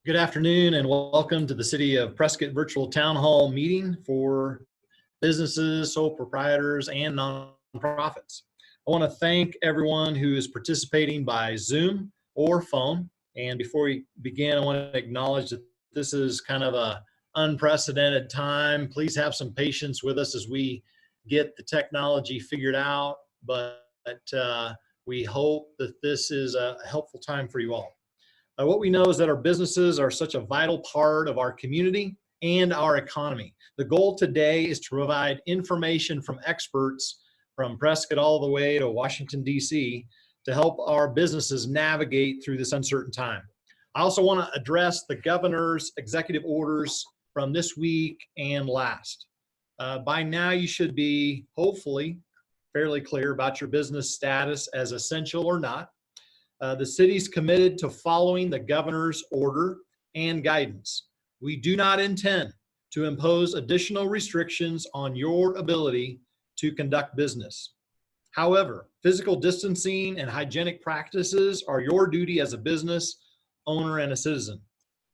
Good afternoon and welcome to the City of Prescott Virtual Town Hall meeting for businesses, sole proprietors, and nonprofits. I want to thank everyone who is participating by Zoom or phone. And before we begin, I want to acknowledge that this is kind of an unprecedented time. Please have some patience with us as we get the technology figured out, but we hope that this is a helpful time for you all. What we know is that our businesses are such a vital part of our community and our economy. The goal today is to provide information from experts from Prescott all the way to Washington, D.C. to help our businesses navigate through this uncertain time. I also want to address the governor's executive orders from this week and last. By now, you should be hopefully fairly clear about your business status as essential or not. The city's committed to following the governor's order and guidance. We do not intend to impose additional restrictions on your ability to conduct business. However, physical distancing and hygienic practices are your duty as a business owner and a citizen.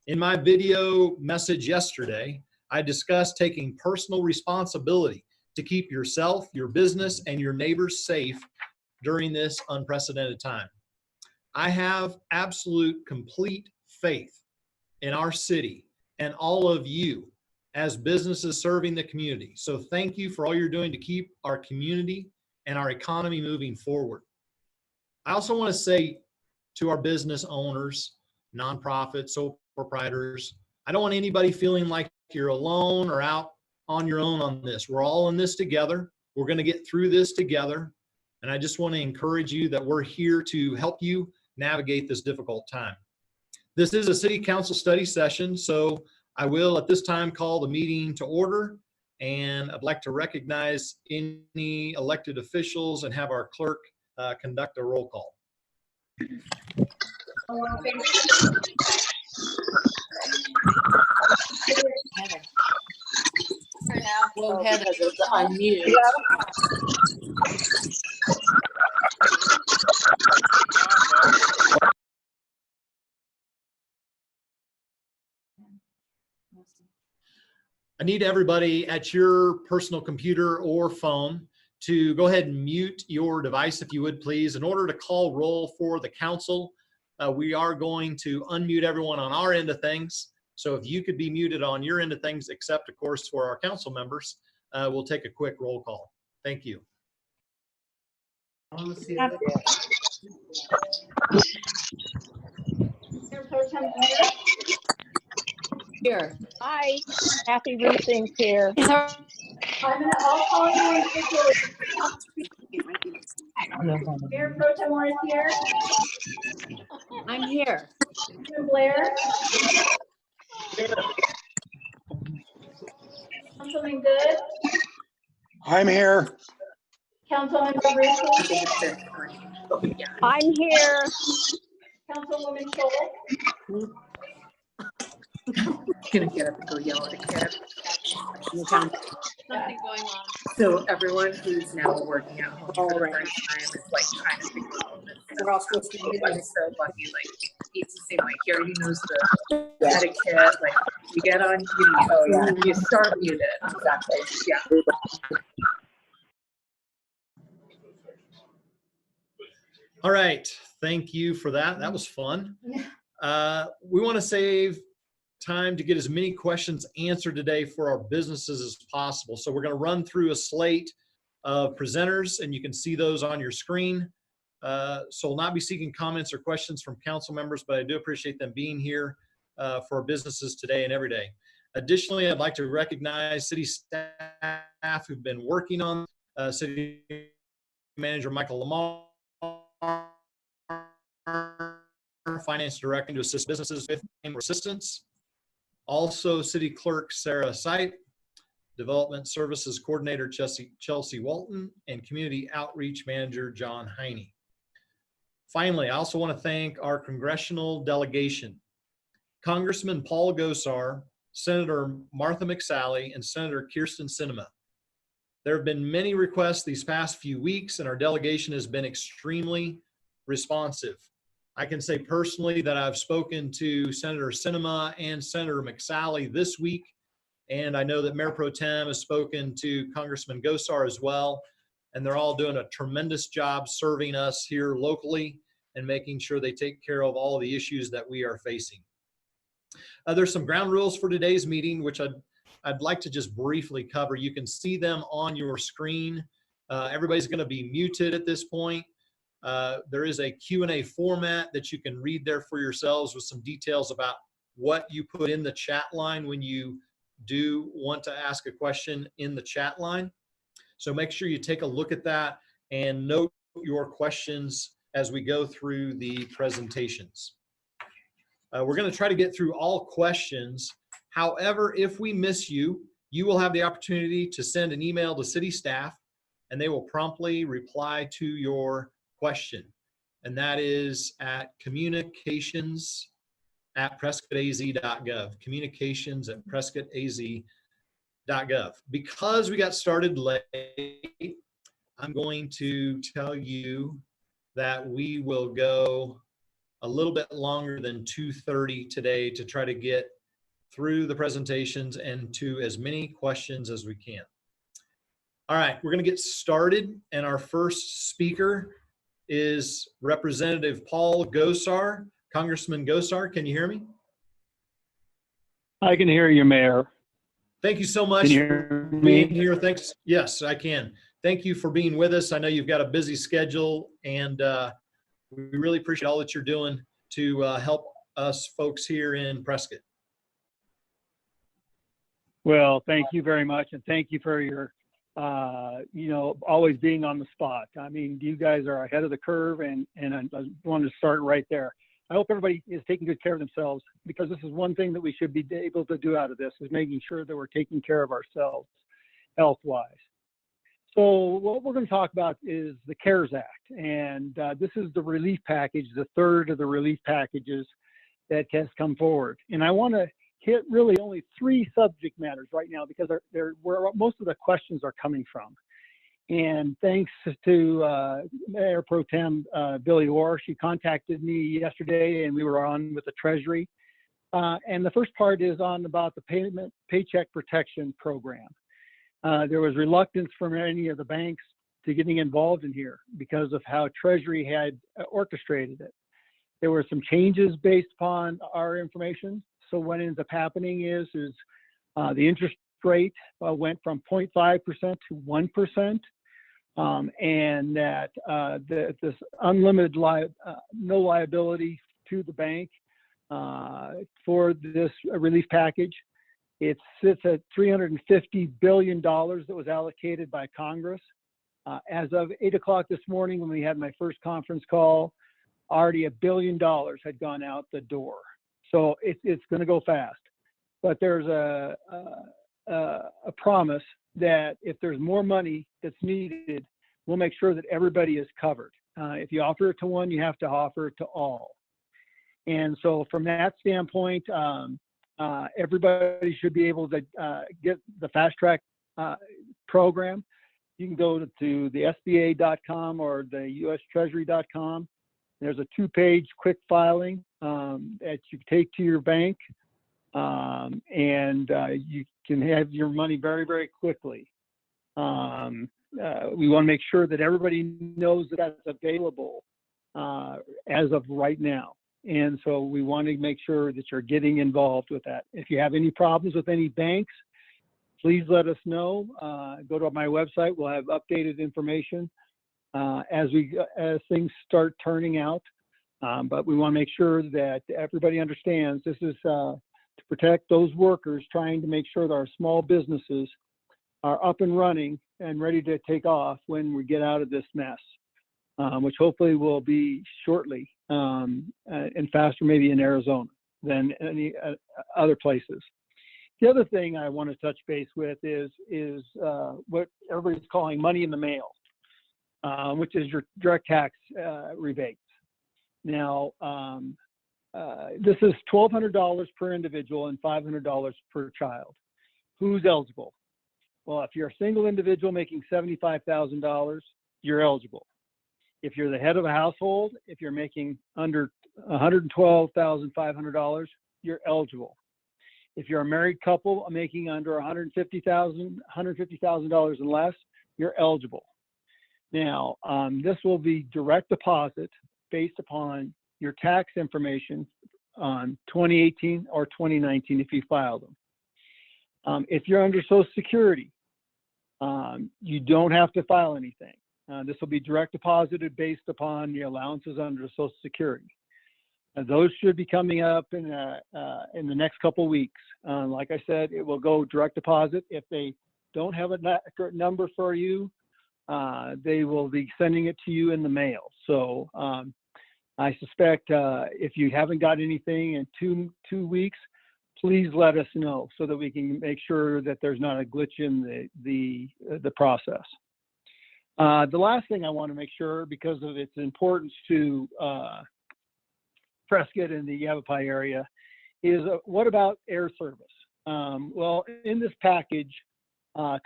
In my video message yesterday, I discussed taking personal responsibility to keep yourself, your business, and your neighbors safe during this unprecedented time. I have absolute, complete faith in our city and all of you as businesses serving the community. So thank you for all you're doing to keep our community and our economy moving forward. I also want to say to our business owners, nonprofits, sole proprietors, I don't want anybody feeling like you're alone or out on your own on this. We're all in this together. We're going to get through this together. And I just want to encourage you that we're here to help you navigate this difficult time. This is a city council study session, so I will at this time call the meeting to order, and I'd like to recognize any elected officials and have our clerk conduct a roll call. Well, Heather, unmute. I need everybody at your personal computer or phone to go ahead and mute your device, if you would please. In order to call roll for the council, we are going to unmute everyone on our end of things. So if you could be muted on your end of things, except of course for our council members, we'll take a quick roll call. Thank you. Here. Hi, Kathy Rusing's here. I'll call you individually. Mayor Pro Tem Moore is here. I'm here. Councilman Blair. Councilman Good. I'm here. Councilman Rusing. I'm here. Councilwoman Scholl. Gonna get up and go yell at a kid. Something going on. So everyone who's now working at home for the first time is like trying to figure out this. We're all supposed to be like so lucky. Like it's the same. Like he already knows the etiquette. Like you get on mute. Oh yeah. You start muted. Exactly. Yeah. All right. Thank you for that. That was fun. We want to save time to get as many questions answered today for our businesses as possible. So we're going to run through a slate of presenters, and you can see those on your screen. So we'll not be seeking comments or questions from council members, but I do appreciate them being here for our businesses today and every day. Additionally, I'd like to recognize city staff who've been working on City Manager Michael Lamar, Finance Director to assist businesses with assistance. Also, City Clerk Sarah Sipe, Development Services Coordinator Chelsea Walton, and Community Outreach Manager John Heine. Finally, I also want to thank our congressional delegation, Congressman Paul Gosar, Senator Martha Mcsalley, and Senator Kirsten Sinema. There have been many requests these past few weeks, and our delegation has been extremely responsive. I can say personally that I've spoken to Senator Sinema and Senator Mcsalley this week, and I know that Mayor Pro Tem has spoken to Congressman Gosar as well, and they're all doing a tremendous job serving us here locally and making sure they take care of all the issues that we are facing. There's some ground rules for today's meeting, which I'd like to just briefly cover. You can see them on your screen. Everybody's going to be muted at this point. There is a Q&A format that you can read there for yourselves with some details about what you put in the chat line when you do want to ask a question in the chat line. So make sure you take a look at that and note your questions as we go through the presentations. We're going to try to get through all questions. However, if we miss you, you will have the opportunity to send an email to city staff and they will promptly reply to your question. And that is at communications@prescottaz.gov, communications@prescottaz.gov. Because we got started late, I'm going to tell you that we will go a little bit longer than 2:30 today to try to get through the presentations and to as many questions as we can. All right, we're going to get started, and our first speaker is Representative Paul Gosar. Congressman Gosar, can you hear me? I can hear you, Mayor. Thank you so much for being here. Thanks. Yes, I can. Thank you for being with us. I know you've got a busy schedule, and we really appreciate all that you're doing to help us folks here in Prescott. Well, thank you very much, and thank you for your, always being on the spot. I mean, you guys are ahead of the curve, and I wanted to start right there. I hope everybody is taking good care of themselves, because this is one thing that we should be able to do out of this, is making sure that we're taking care of ourselves health-wise. So what we're going to talk about is the CARES Act, and this is the relief package, the third of the relief packages that has come forward. And I want to hit really only 3 subject matters right now, because they're where most of the questions are coming from. And thanks to Mayor Pro Tem Billy Orr, she contacted me yesterday, and we were on with the Treasury. And the first part is on about the Paycheck Protection Program. There was reluctance from any of the banks to getting involved in here because of how Treasury had orchestrated it. There were some changes based upon our information. So what ends up happening is the interest rate went from 0.5% to 1%, and that this unlimited no liability to the bank for this relief package. It sits at $350 billion that was allocated by Congress. As of 8 o'clock this morning, when we had my first conference call, already $1 billion had gone out the door. So it's going to go fast. But there's a promise that if there's more money that's needed, we'll make sure that everybody is covered. If you offer it to one, you have to offer it to all. And so from that standpoint, everybody should be able to get the fast track program. You can go to the SBA.com or the USTreasury.com. There's a 2-page quick filing that you take to your bank, and you can have your money very, very quickly. We want to make sure that everybody knows that that's available as of right now. And so we want to make sure that you're getting involved with that. If you have any problems with any banks, please let us know. Go to my website. We'll have updated information as things start turning out. But we want to make sure that everybody understands this is to protect those workers, trying to make sure that our small businesses are up and running and ready to take off when we get out of this mess, which hopefully will be shortly. And faster maybe in Arizona than any other places. The other thing I want to touch base with is what everybody's calling money in the mail, which is your direct tax rebates. Now, this is $1,200 per individual and $500 per child. Who's eligible? Well, if you're a single individual making $75,000, you're eligible. If you're the head of a household, if you're making under $112,500, you're eligible. If you're a married couple making under $150,000 and less, you're eligible. Now, this will be direct deposit based upon your tax information on 2018 or 2019 if you file them. If you're under Social Security, you don't have to file anything. This will be direct deposited based upon the allowances under Social Security. Those should be coming up in the next couple of weeks. Like I said, it will go direct deposit. If they don't have a number for you, they will be sending it to you in the mail. So I suspect if you haven't got anything in two weeks, please let us know so that we can make sure that there's not a glitch in the process. The last thing I want to make sure, because of its importance to Prescott and the Yavapai area, is what about air service? Well, in this package,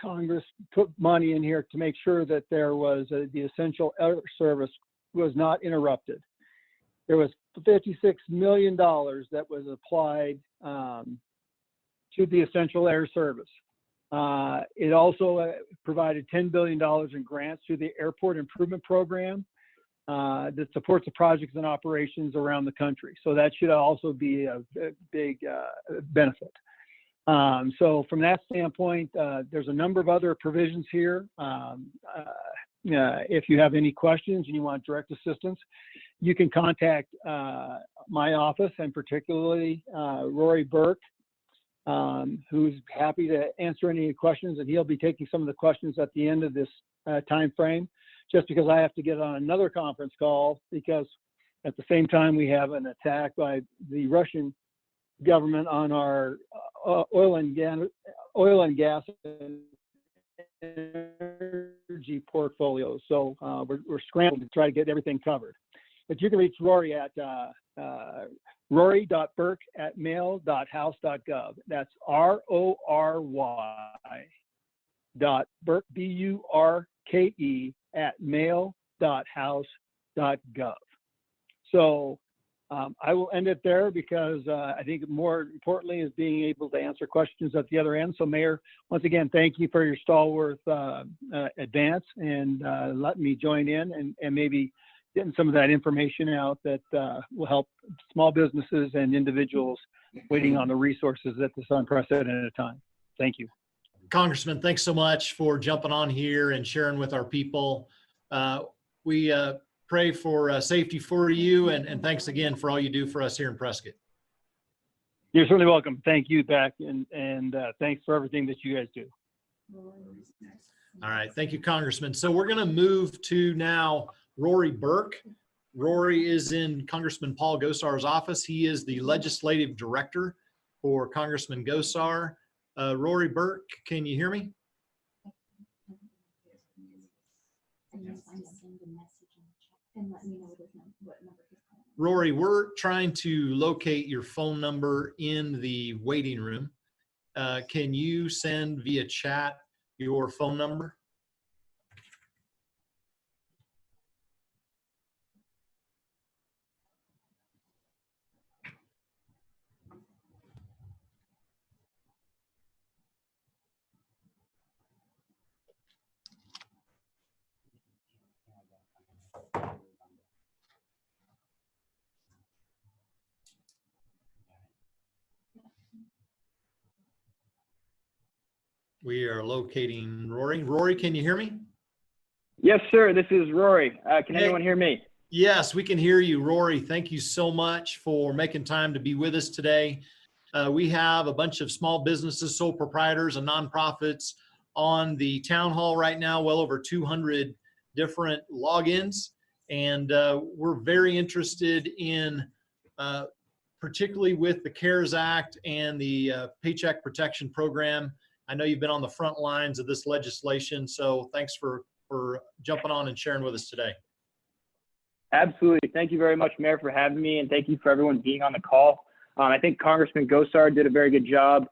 Congress put money in here to make sure that there was the essential air service was not interrupted. There was $56 million that was applied to the essential air service. It also provided $10 billion in grants to the Airport Improvement Program that supports the projects and operations around the country. So that should also be a big benefit. So from that standpoint, there's a number of other provisions here. If you have any questions and you want direct assistance, you can contact my office, and particularly Rory Burke, who's happy to answer any questions, and he'll be taking some of the questions at the end of this time frame, just because I have to get on another conference call, because at the same time we have an attack by the Russian government on our oil and gas and energy portfolio. So we're scrambling to try to get everything covered. But you can reach Rory at rory.burke@mail.house.gov. That's RORY.Burke, BURKE, @mail.house.gov. So I will end it there, because I think more importantly is being able to answer questions at the other end. So Mayor, once again, thank you for your stalwart advance and letting me join in and maybe getting some of that information out that will help small businesses and individuals waiting on the resources at this unprecedented time. Thank you. Congressman, thanks so much for jumping on here and sharing with our people. We pray for safety for you, and thanks again for all you do for us here in Prescott. You're certainly welcome. Thank you, back, and thanks for everything that you guys do. All right, thank you, Congressman. So we're going to move to now Rory Burke. Rory is in Congressman Paul Gosar's office. He is the legislative director for Congressman Gosar. Rory Burke, can you hear me? Rory, we're trying to locate your phone number in the waiting room. Can you send via chat your phone number? We are locating Rory. Rory, can you hear me? Yes, sir. This is Rory. Can anyone hear me? Yes, we can hear you, Rory. Thank you so much for making time to be with us today. We have a bunch of small businesses, sole proprietors, and nonprofits on the town hall right now, well over 200 different logins. And we're very interested in, particularly with the CARES Act and the Paycheck Protection Program. I know you've been on the front lines of this legislation, so thanks for jumping on and sharing with us today. Absolutely. Thank you very much, Mayor, for having me, and thank you for everyone being on the call. I think Congressman Gosar did a very good job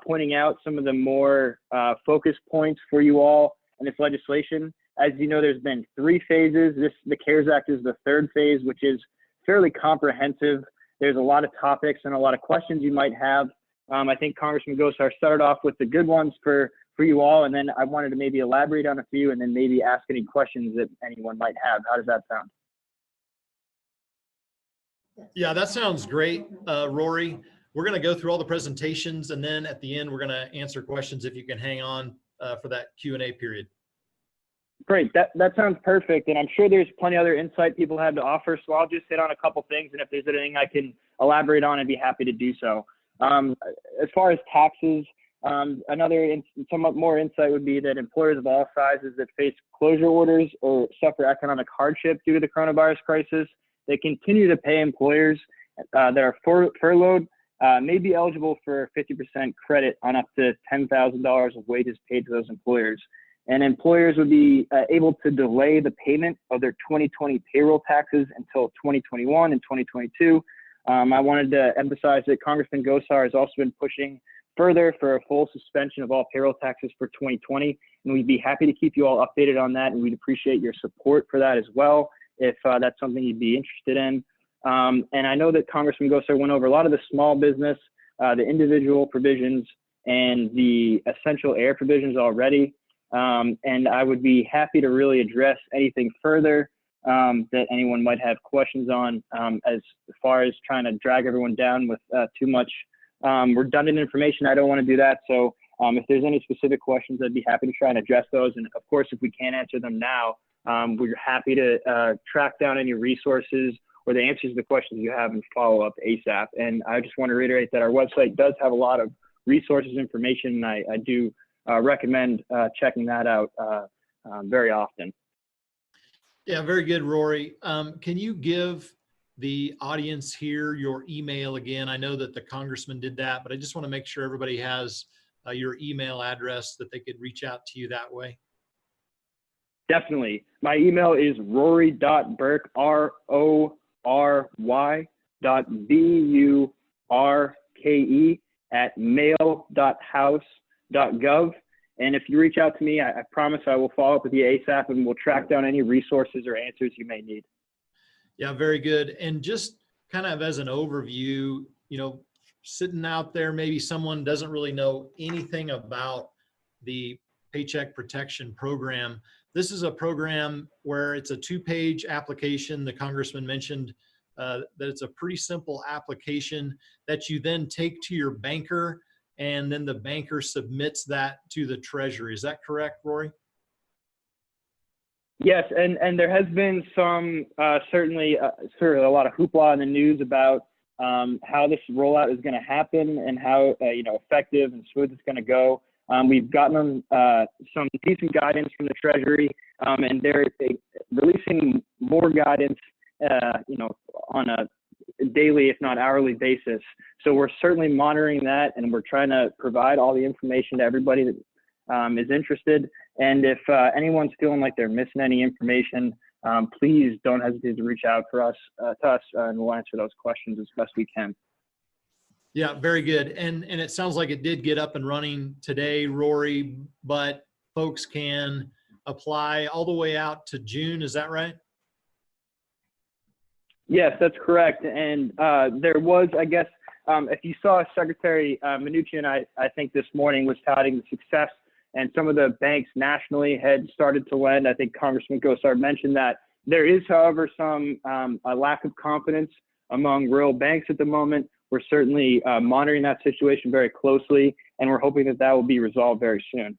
pointing out some of the more focus points for you all in this legislation. As you know, there's been 3 phases. The CARES Act is the 3rd phase, which is fairly comprehensive. There's a lot of topics and a lot of questions you might have. I think Congressman Gosar started off with the good ones for you all, and then I wanted to maybe elaborate on a few and then maybe ask any questions that anyone might have. How does that sound? Yeah, that sounds great, Rory. We're going to go through all the presentations, and then at the end, we're going to answer questions if you can hang on for that Q&A period. Great. That sounds perfect. And I'm sure there's plenty of other insight people have to offer. So I'll just hit on a couple things. And if there's anything I can elaborate on, I'd be happy to do so. As far as taxes, another somewhat more insight would be that employers of all sizes that face closure orders or suffer economic hardship due to the coronavirus crisis, they continue to pay employers that are furloughed may be eligible for 50% credit on up to $10,000 of wages paid to those employers. And employers would be able to delay the payment of their 2020 payroll taxes until 2021 and 2022. I wanted to emphasize that Congressman Gosar has also been pushing further for a full suspension of all payroll taxes for 2020. And we'd be happy to keep you all updated on that. And we'd appreciate your support for that as well, if that's something you'd be interested in. And I know that Congressman Gosar went over a lot of the small business, the individual provisions, and the essential air provisions already. And I would be happy to really address anything further that anyone might have questions on, as far as trying to drag everyone down with too much redundant information. I don't want to do that. So if there's any specific questions, I'd be happy to try and address those. And of course, if we can't answer them now, we're happy to track down any resources or the answers to the questions you have and follow up ASAP. And I just want to reiterate that our website does have a lot of resources, information, and I do recommend checking that out very often. Yeah, very good, Rory. Can you give the audience here your email again? I know that the congressman did that, but I just want to make sure everybody has your email address that they could reach out to you that way. Definitely. My email is rory.burke, RORY.BURKE @mail.house.gov. And if you reach out to me, I promise I will follow up with you ASAP and we'll track down any resources or answers you may need. Yeah, very good. And just kind of as an overview, you know, sitting out there, maybe someone doesn't really know anything about the Paycheck Protection Program. This is a program where it's a 2-page application. The congressman mentioned that it's a pretty simple application that you then take to your banker, and then the banker submits that to the Treasury. Is that correct, Rory? Yes, and there has been some certainly sort of a lot of hoopla in the news about how this rollout is going to happen and how effective and smooth it's going to go. We've gotten some decent guidance from the Treasury, and they're releasing more guidance, on a daily, if not hourly basis. So we're certainly monitoring that, and we're trying to provide all the information to everybody that is interested. And if anyone's feeling like they're missing any information, please don't hesitate to reach out to us, and we'll answer those questions as best we can. Yeah, very good. And it sounds like it did get up and running today, Rory, but folks can apply all the way out to June. Is that right? Yes, that's correct. And there was, I guess, if you saw Secretary Mnuchin, I think this morning was touting the success, and some of the banks nationally had started to lend. I think Congressman Gosar mentioned that. There is, however, some a lack of confidence among rural banks at the moment. We're certainly monitoring that situation very closely, and we're hoping that that will be resolved very soon.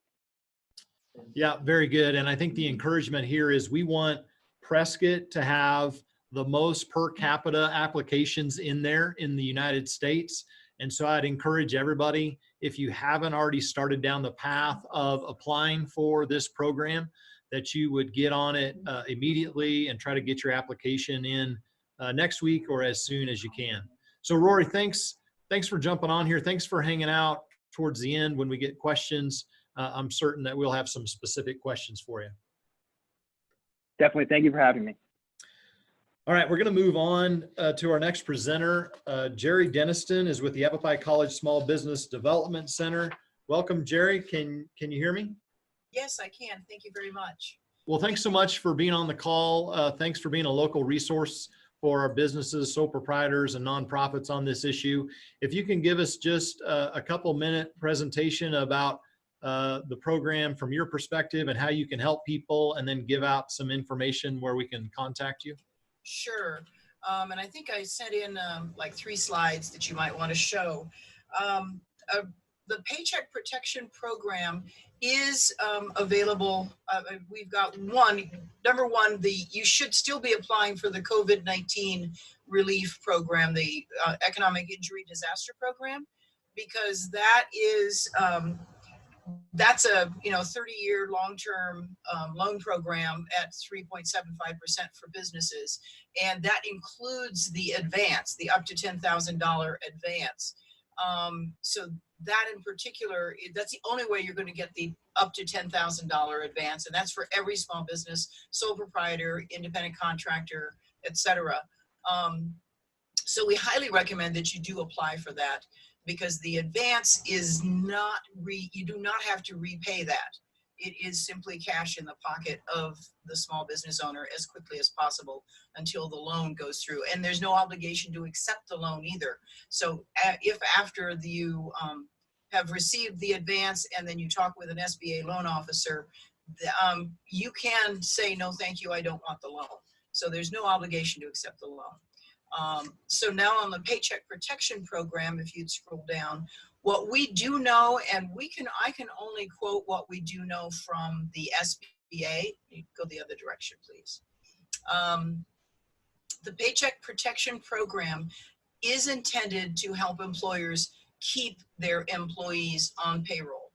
Yeah, very good. And I think the encouragement here is we want Prescott to have the most per capita applications in there in the United States. And so I'd encourage everybody, if you haven't already started down the path of applying for this program, that you would get on it immediately and try to get your application in next week or as soon as you can. So Rory, thanks for jumping on here. Thanks for hanging out towards the end when we get questions. I'm certain that we'll have some specific questions for you. Definitely. Thank you for having me. All right, we're going to move on to our next presenter. Jerry Denniston is with the Yavapai College Small Business Development Center. Welcome, Jerry. Can you hear me? Yes, I can. Thank you very much. Well, thanks so much for being on the call. Thanks for being a local resource for our businesses, sole proprietors, and nonprofits on this issue. If you can give us just a couple minute presentation about the program from your perspective and how you can help people, and then give out some information where we can contact you. Sure. And I think I sent in like 3 slides that you might want to show. The Paycheck Protection Program is available. We've got number one, you should still be applying for the COVID-19 relief program, the Economic Injury Disaster Program, because that is that's a 30-year long-term loan program at 3.75% for businesses, and that includes the advance, the up to $10,000 advance. So that in particular, that's the only way you're going to get the up to $10,000 advance, and that's for every small business, sole proprietor, independent contractor, etc. So we highly recommend that you do apply for that, because the advance is not, you do not have to repay that. It is simply cash in the pocket of the small business owner as quickly as possible until the loan goes through. And there's no obligation to accept the loan either. So if after you have received the advance and then you talk with an SBA loan officer, you can say, no, thank you, I don't want the loan. So there's no obligation to accept the loan. So now on the Paycheck Protection Program, if you'd scroll down, what we do know, and I can only quote what we do know from the SBA. Go the other direction, please. The Paycheck Protection Program is intended to help employers keep their employees on payroll,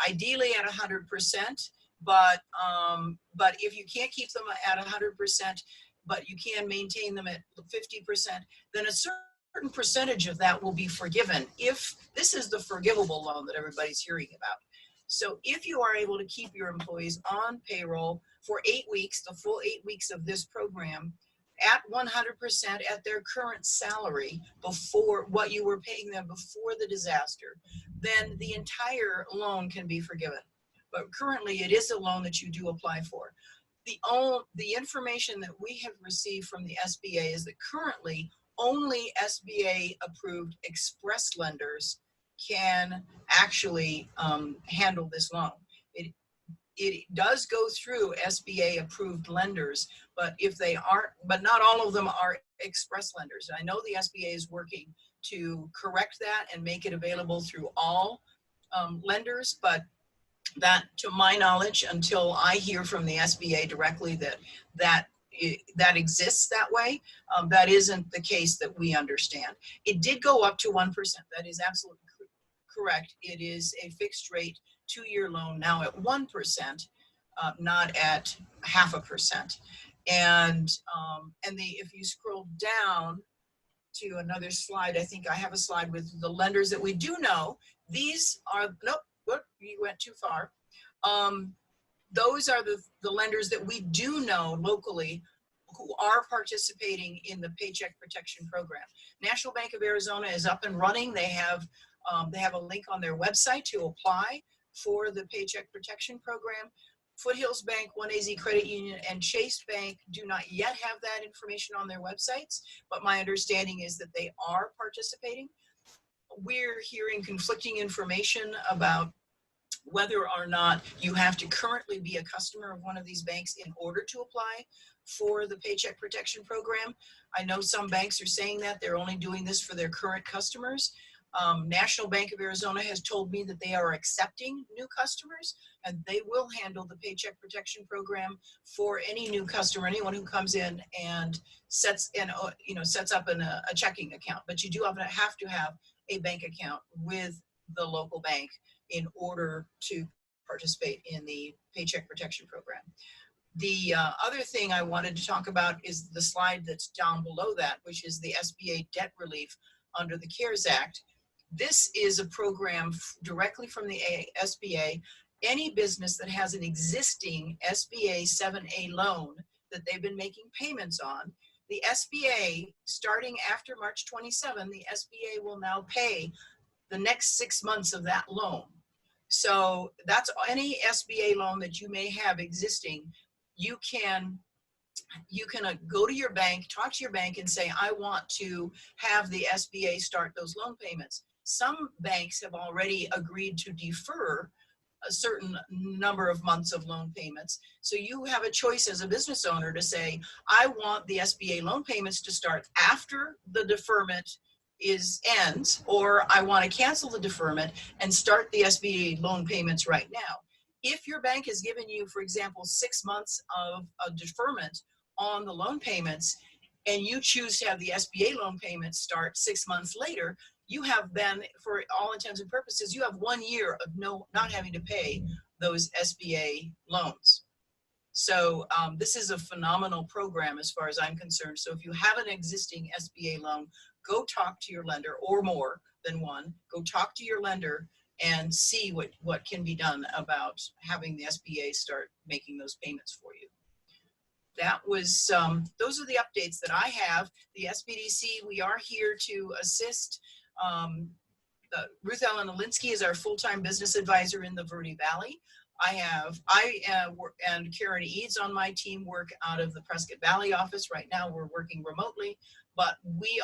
ideally at 100%. But if you can't keep them at 100%, but you can maintain them at 50%, then a certain percentage of that will be forgiven if this is the forgivable loan that everybody's hearing about. So if you are able to keep your employees on payroll for 8 weeks, the full 8 weeks of this program, at 100% at their current salary before what you were paying them before the disaster, then the entire loan can be forgiven. But currently it is a loan that you do apply for. The information that we have received from the SBA is that currently only SBA approved express lenders can actually handle this loan. It does go through SBA approved lenders, but not all of them are express lenders. And I know the SBA is working to correct that and make it available through all lenders, but that, to my knowledge, until I hear from the SBA directly that exists that way, that isn't the case that we understand. It did go up to 1%. That is absolutely correct. It is a fixed rate 2-year loan now at 1%, not at 0.5%. And if you scroll down to another slide, I think I have a slide with the lenders that we do know. These are, nope, you went too far. Those are the lenders that we do know locally who are participating in the Paycheck Protection Program. National Bank of Arizona is up and running. They have a link on their website to apply for the Paycheck Protection Program. Foothills Bank, 1AZ Credit Union, and Chase Bank do not yet have that information on their websites, but my understanding is that they are participating. We're hearing conflicting information about whether or not you have to currently be a customer of one of these banks in order to apply for the Paycheck Protection Program. I know some banks are saying that they're only doing this for their current customers. National Bank of Arizona has told me that they are accepting new customers, and they will handle the Paycheck Protection Program for any new customer, anyone who comes in and sets up a checking account. But you do have to have a bank account with the local bank in order to participate in the Paycheck Protection Program. The other thing I wanted to talk about is the slide that's down below that, which is the Sba Debt Relief under the CARES Act. This is a program directly from the SBA. Any business that has an existing SBA 7A loan that they've been making payments on, the SBA, starting after March 27, the SBA will now pay the next 6 months of that loan. So that's any SBA loan that you may have existing. You can go to your bank, talk to your bank and say, I want to have the SBA start those loan payments. Some banks have already agreed to defer a certain number of months of loan payments. So you have a choice as a business owner to say, I want the SBA loan payments to start after the deferment ends, or I want to cancel the deferment and start the SBA loan payments right now. If your bank has given you, for example, 6 months of a deferment on the loan payments, and you choose to have the SBA loan payments start 6 months later, you have then, for all intents and purposes, you have 1 year of not having to pay those SBA loans. So this is a phenomenal program as far as I'm concerned. So if you have an existing SBA loan, go talk to your lender, or more than one. Go talk to your lender and see what can be done about having the SBA start making those payments for you. That was, those are the updates that I have. The SBDC, we are here to assist. Ruth Ellen Alinsky is our full-time business advisor in the Verde Valley. And Karen Eads on my team work out of the Prescott Valley office. Right now we're working remotely, but we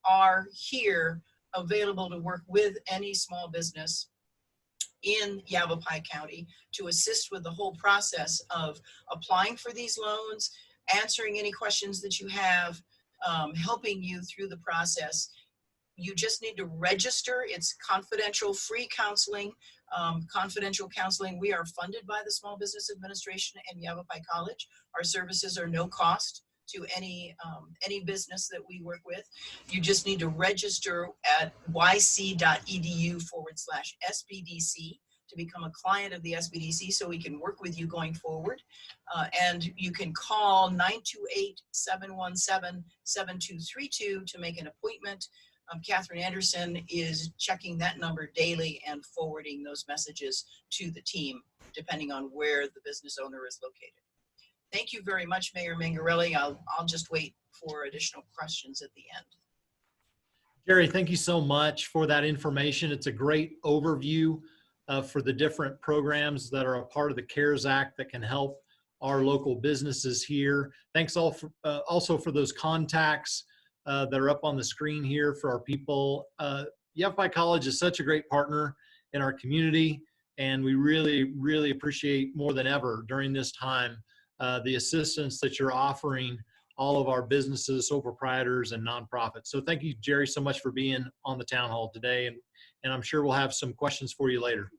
are here available to work with any small business in Yavapai County to assist with the whole process of applying for these loans, answering any questions that you have, helping you through the process. You just need to register. It's confidential, free counseling, confidential counseling. We are funded by the Small Business Administration and Yavapai College. Our services are no cost to any business that we work with. You just need to register at yc.edu/SBDC to become a client of the SBDC so we can work with you going forward. And you can call 928-717-7232 to make an appointment. Catherine Anderson is checking that number daily and forwarding those messages to the team, depending on where the business owner is located. Thank you very much, Mayor Mangarelli. I'll just wait for additional questions at the end. Jerry, thank you so much for that information. It's a great overview for the different programs that are a part of the CARES Act that can help our local businesses here. Thanks also for those contacts that are up on the screen here for our people. Yavapai College is such a great partner in our community, and we really, really appreciate more than ever during this time the assistance that you're offering all of our businesses, sole proprietors, and nonprofits. So thank you, Jerry, so much for being on the town hall today, and I'm sure we'll have some questions for you later.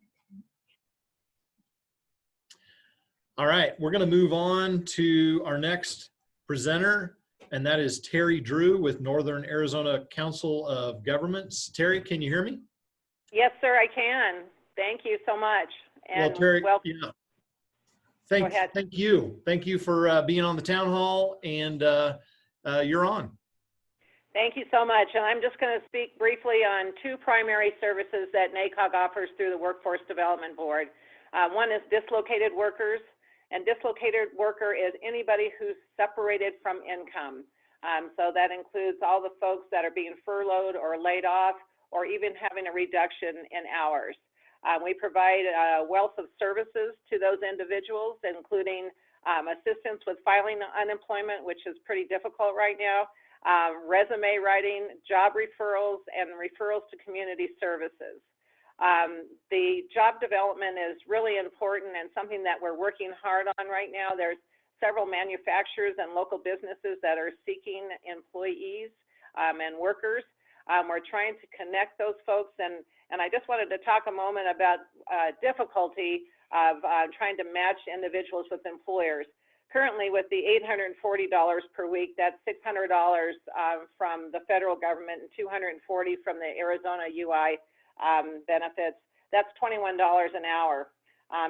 All right, we're going to move on to our next presenter, and that is Terry Drew with Northern Arizona Council of Governments. Terry, can you hear me? Yes, sir, I can. Thank you so much. And well, Terry, welcome. yeah. Thank you. Thank you for being on the town hall, and you're on. Thank you so much. And I'm just going to speak briefly on two primary services that NACOG offers through the Workforce Development Board. One is dislocated workers, and dislocated worker is anybody who's separated from income. So that includes all the folks that are being furloughed or laid off, or even having a reduction in hours. We provide a wealth of services to those individuals, including assistance with filing unemployment, which is pretty difficult right now, resume writing, job referrals, and referrals to community services. The job development is really important and something that we're working hard on right now. There's several manufacturers and local businesses that are seeking employees and workers. We're trying to connect those folks, and I just wanted to talk a moment about difficulty of trying to match individuals with employers. Currently, with the $840 per week, that's $600 from the federal government and $240 from the Arizona UI benefits. That's $21 an hour.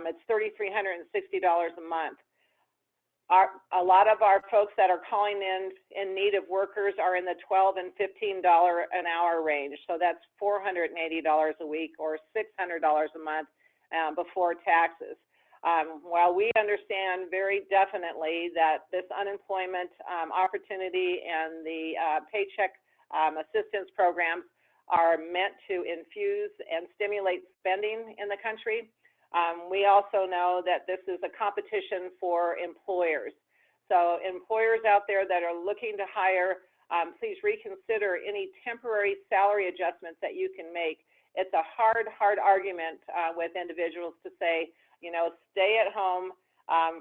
It's $3,360 a month. A lot of our folks that are calling in need of workers are in the $12 and $15 an hour range. So that's $480 a week or $600 a month before taxes. While we understand very definitely that this unemployment opportunity and the paycheck assistance programs are meant to infuse and stimulate spending in the country, We also know that this is a competition for employers. So employers out there that are looking to hire, please reconsider any temporary salary adjustments that you can make. It's a hard argument with individuals to say, you know, stay at home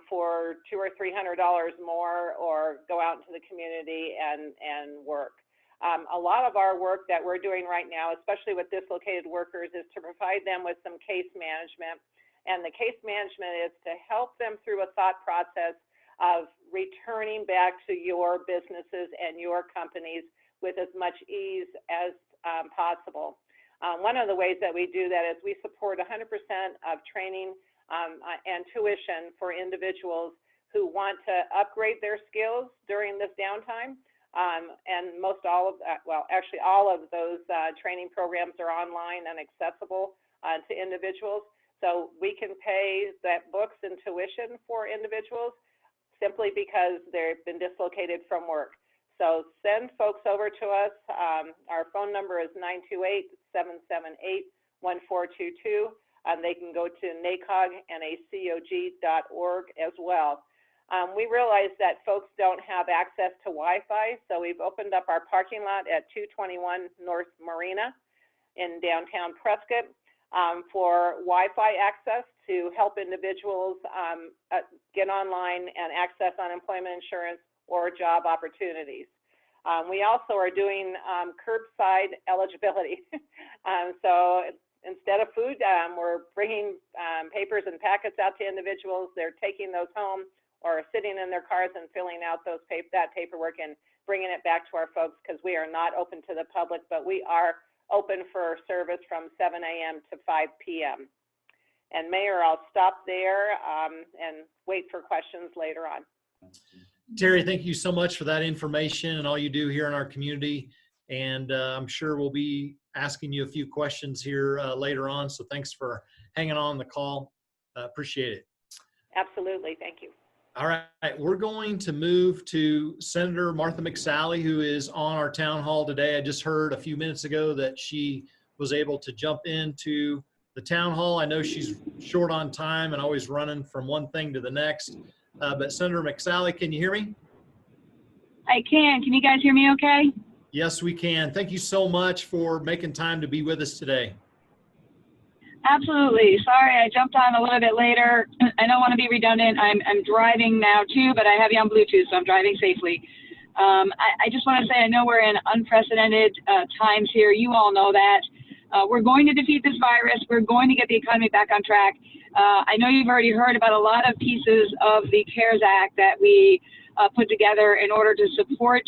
for $200 or $300 more, or go out into the community and work. A lot of our work that we're doing right now, especially with dislocated workers, is to provide them with some case management. And the case management is to help them through a thought process of returning back to your businesses and your companies with as much ease as possible. One of the ways that we do that is we support 100% of training and tuition for individuals who want to upgrade their skills during this downtime. And most all of that, well, actually all of those training programs are online and accessible to individuals. So we can pay that books and tuition for individuals simply because they've been dislocated from work. So send folks over to us. Our phone number is 928-778-1422. They can go to NACOG.org as well. We realize that folks don't have access to Wi-Fi, so we've opened up our parking lot at 221 North Marina in downtown Prescott for Wi-Fi access to help individuals get online and access unemployment insurance or job opportunities. We also are doing curbside eligibility. So instead of food, we're bringing papers and packets out to individuals. They're taking those home or sitting in their cars and filling out those that paperwork and bringing it back to our folks, because we are not open to the public, but we are open for service from 7 a.m. to 5 p.m. And Mayor, I'll stop there and wait for questions later on. Terry, thank you so much for that information and all you do here in our community. And I'm sure we'll be asking you a few questions here later on. So thanks for hanging on the call. Appreciate it. Absolutely. Thank you. All right. We're going to move to Senator Martha Mcsalley, who is on our town hall today. I just heard a few minutes ago that she was able to jump into the town hall. I know she's short on time and always running from one thing to the next. But Senator Mcsalley, can you hear me? I can. Can you guys hear me okay? Yes, we can. Thank you so much for making time to be with us today. Absolutely. Sorry, I jumped on a little bit later. I don't want to be redundant. I'm driving now too, but I have you on Bluetooth, so I'm driving safely. I just want to say, I know we're in unprecedented times here. You all know that. We're going to defeat this virus. We're going to get the economy back on track. I know you've already heard about a lot of pieces of the CARES Act that we put together in order to support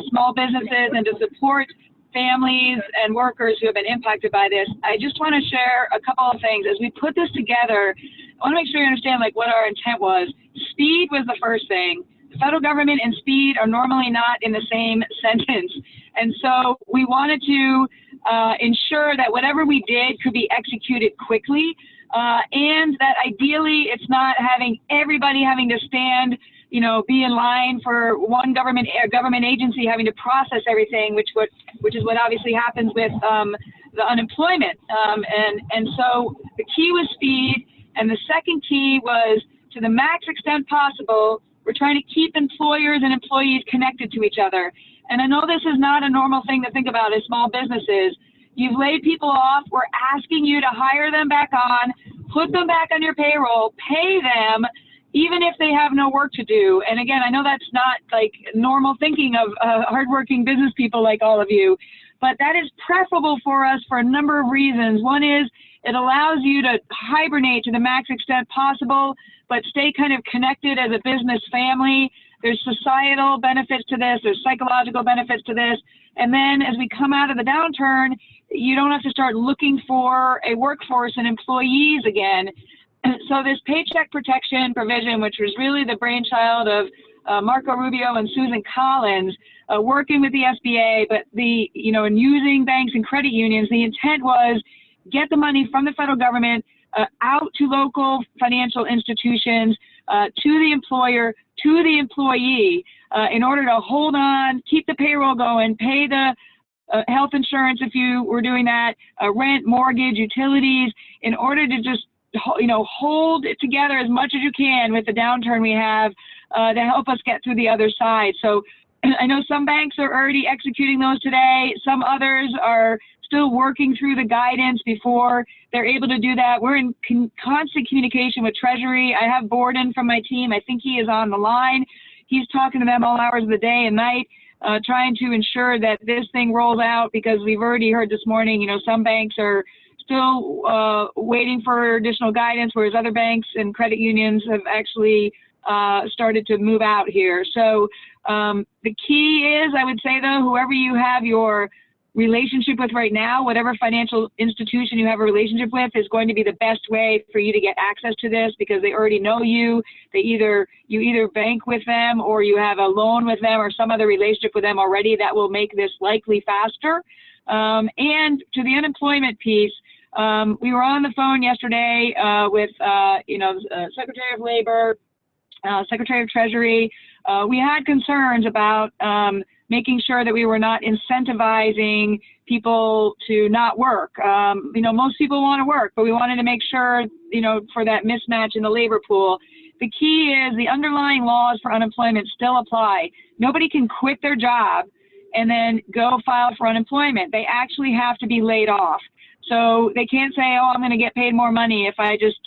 small businesses and to support families and workers who have been impacted by this. I just want to share a couple of things. As we put this together, I want to make sure you understand like what our intent was. Speed was the first thing. The federal government and speed are normally not in the same sentence. And so we wanted to ensure that whatever we did could be executed quickly, and that ideally it's not having everybody having to stand, you know, be in line for one government agency having to process everything, which is what obviously happens with the unemployment. And so the key was speed, and the second key was, to the max extent possible, we're trying to keep employers and employees connected to each other. And I know this is not a normal thing to think about as small businesses. You've laid people off. We're asking you to hire them back on, put them back on your payroll, pay them, even if they have no work to do. And again, I know that's not like normal thinking of hardworking business people like all of you, but that is preferable for us for a number of reasons. One is it allows you to hibernate to the max extent possible, but stay kind of connected as a business family. There's societal benefits to this. There's psychological benefits to this. And then as we come out of the downturn, you don't have to start looking for a workforce and employees again. So this paycheck protection provision, which was really the brainchild of Marco Rubio and Susan Collins, working with the SBA, but and using banks and credit unions, the intent was get the money from the federal government out to local financial institutions, to the employer, to the employee, in order to hold on, keep the payroll going, pay the health insurance if you were doing that, rent, mortgage, utilities, in order to just hold it together as much as you can with the downturn we have to help us get through the other side. So I know some banks are already executing those today. Some others are still working through the guidance before they're able to do that. We're in constant communication with Treasury. I have Borden from my team. I think he is on the line. He's talking to them all hours of the day and night, trying to ensure that this thing rolls out, because we've already heard this morning, some banks are still waiting for additional guidance, whereas other banks and credit unions have actually started to move out here. So the key is, I would say though, whoever you have your relationship with right now, whatever financial institution you have a relationship with, is going to be the best way for you to get access to this, because they already know you. You either bank with them, or you have a loan with them, or some other relationship with them already that will make this likely faster. And to the unemployment piece, we were on the phone yesterday with Secretary of Labor, Secretary of Treasury. We had concerns about making sure that we were not incentivizing people to not work. Most people want to work, but we wanted to make sure, for that mismatch in the labor pool. The key is the underlying laws for unemployment still apply. Nobody can quit their job and then go file for unemployment. They actually have to be laid off. So they can't say, oh, I'm going to get paid more money if I just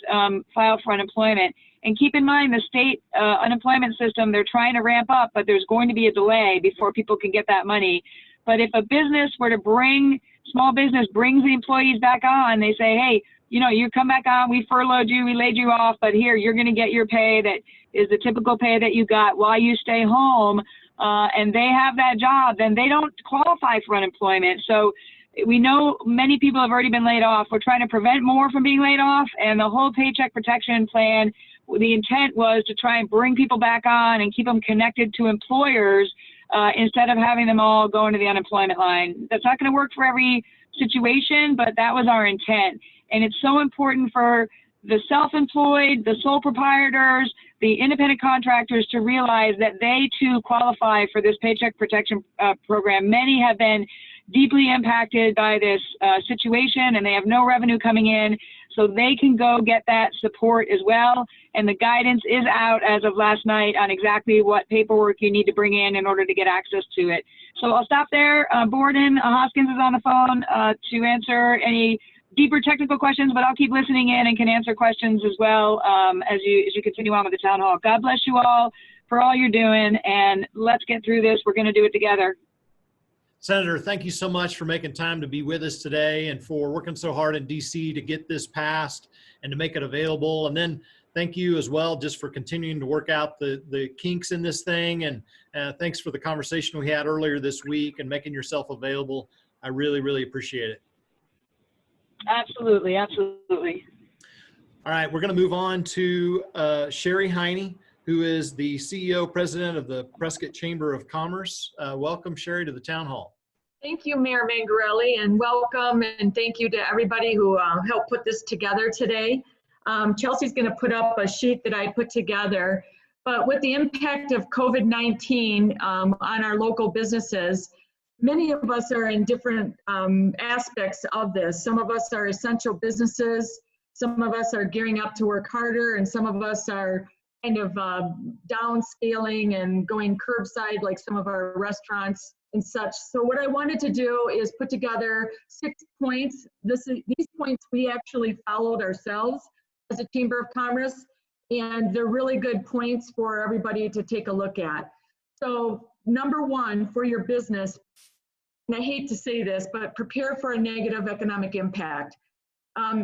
file for unemployment. And keep in mind, the state unemployment system, they're trying to ramp up, but there's going to be a delay before people can get that money. But if a business were to small business brings the employees back on, they say, hey, you come back on, we furloughed you, we laid you off, but here, you're going to get your pay that is the typical pay that you got while you stay home, and they have that job, then they don't qualify for unemployment. So we know many people have already been laid off. We're trying to prevent more from being laid off, and the whole Paycheck Protection Plan, the intent was to try and bring people back on and keep them connected to employers instead of having them all go into the unemployment line. That's not going to work for every situation, but that was our intent. And it's so important for the self-employed, the sole proprietors, the independent contractors to realize that they too qualify for this Paycheck Protection Program. Many have been deeply impacted by this situation, and they have no revenue coming in, so they can go get that support as well. And the guidance is out as of last night on exactly what paperwork you need to bring in order to get access to it. So I'll stop there. Borden Hoskins is on the phone to answer any deeper technical questions, but I'll keep listening in and can answer questions as well as you continue on with the town hall. God bless you all for all you're doing, and let's get through this. We're going to do it together. Senator, thank you so much for making time to be with us today and for working so hard in DC to get this passed and to make it available. And then thank you as well just for continuing to work out the kinks in this thing. And thanks for the conversation we had earlier this week and making yourself available. I really, really appreciate it. Absolutely, absolutely. All right, we're going to move on to Sherry Heine, who is the CEO, President of the Prescott Chamber of Commerce. Welcome, Sherry, to the Town Hall. Thank you, Mayor Mangarelli, and welcome, and thank you to everybody who helped put this together today. Chelsea's going to put up a sheet that I put together, but with the impact of COVID-19 on our local businesses, many of us are in different aspects of this. Some of us are essential businesses, some of us are gearing up to work harder, and some of us are kind of downscaling and going curbside like some of our restaurants and such. So what I wanted to do is put together 6 points. These points we actually followed ourselves as a Chamber of Commerce, and they're really good points for everybody to take a look at. So number one, for your business, and I hate to say this, but prepare for a negative economic impact.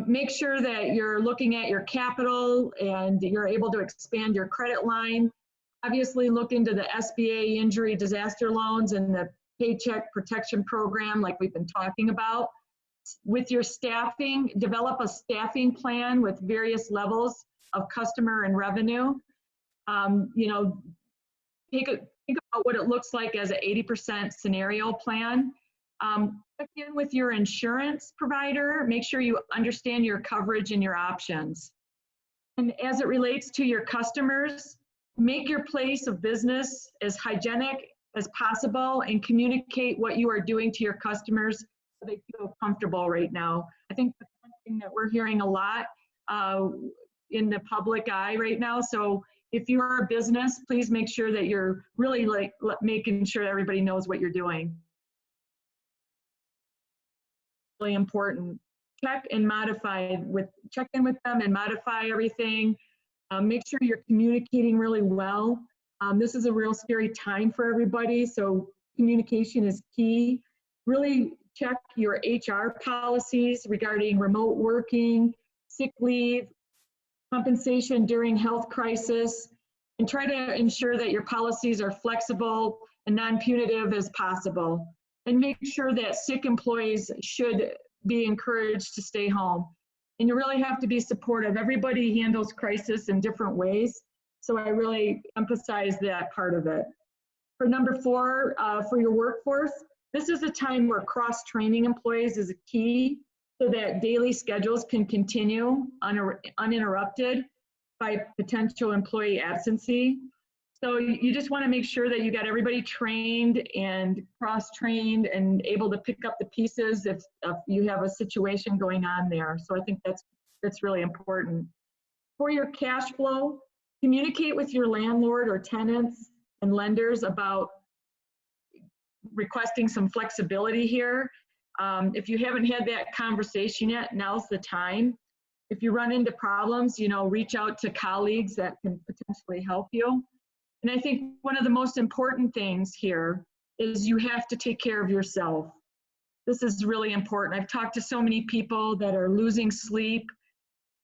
Make sure that you're looking at your capital and you're able to expand your credit line. Obviously, look into the SBA injury disaster loans and the Paycheck Protection Program like we've been talking about. With your staffing, develop a staffing plan with various levels of customer and revenue. Think about what it looks like as an 80% scenario plan. Check in with your insurance provider. Make sure you understand your coverage and your options. And as it relates to your customers, make your place of business as hygienic as possible and communicate what you are doing to your customers so they feel comfortable right now. I think that's one thing that we're hearing a lot in the public eye right now. So if you're a business, please make sure that you're really making sure everybody knows what you're doing. Really important. Check in with them and modify everything. Make sure you're communicating really well. This is a real scary time for everybody, so communication is key. Really check your HR policies regarding remote working, sick leave, compensation during health crisis, and try to ensure that your policies are flexible and non-punitive as possible. And make sure that sick employees should be encouraged to stay home. And you really have to be supportive. Everybody handles crisis in different ways, so I really emphasize that part of it. For number 4, for your workforce, this is a time where cross-training employees is a key so that daily schedules can continue uninterrupted by potential employee absency. So you just want to make sure that you got everybody trained and cross-trained and able to pick up the pieces if you have a situation going on there. So I think that's really important. For your cash flow, communicate with your landlord or tenants and lenders about requesting some flexibility here. If you haven't had that conversation yet, now's the time. If you run into problems, reach out to colleagues that can potentially help you. And I think one of the most important things here is you have to take care of yourself. This is really important. I've talked to so many people that are losing sleep.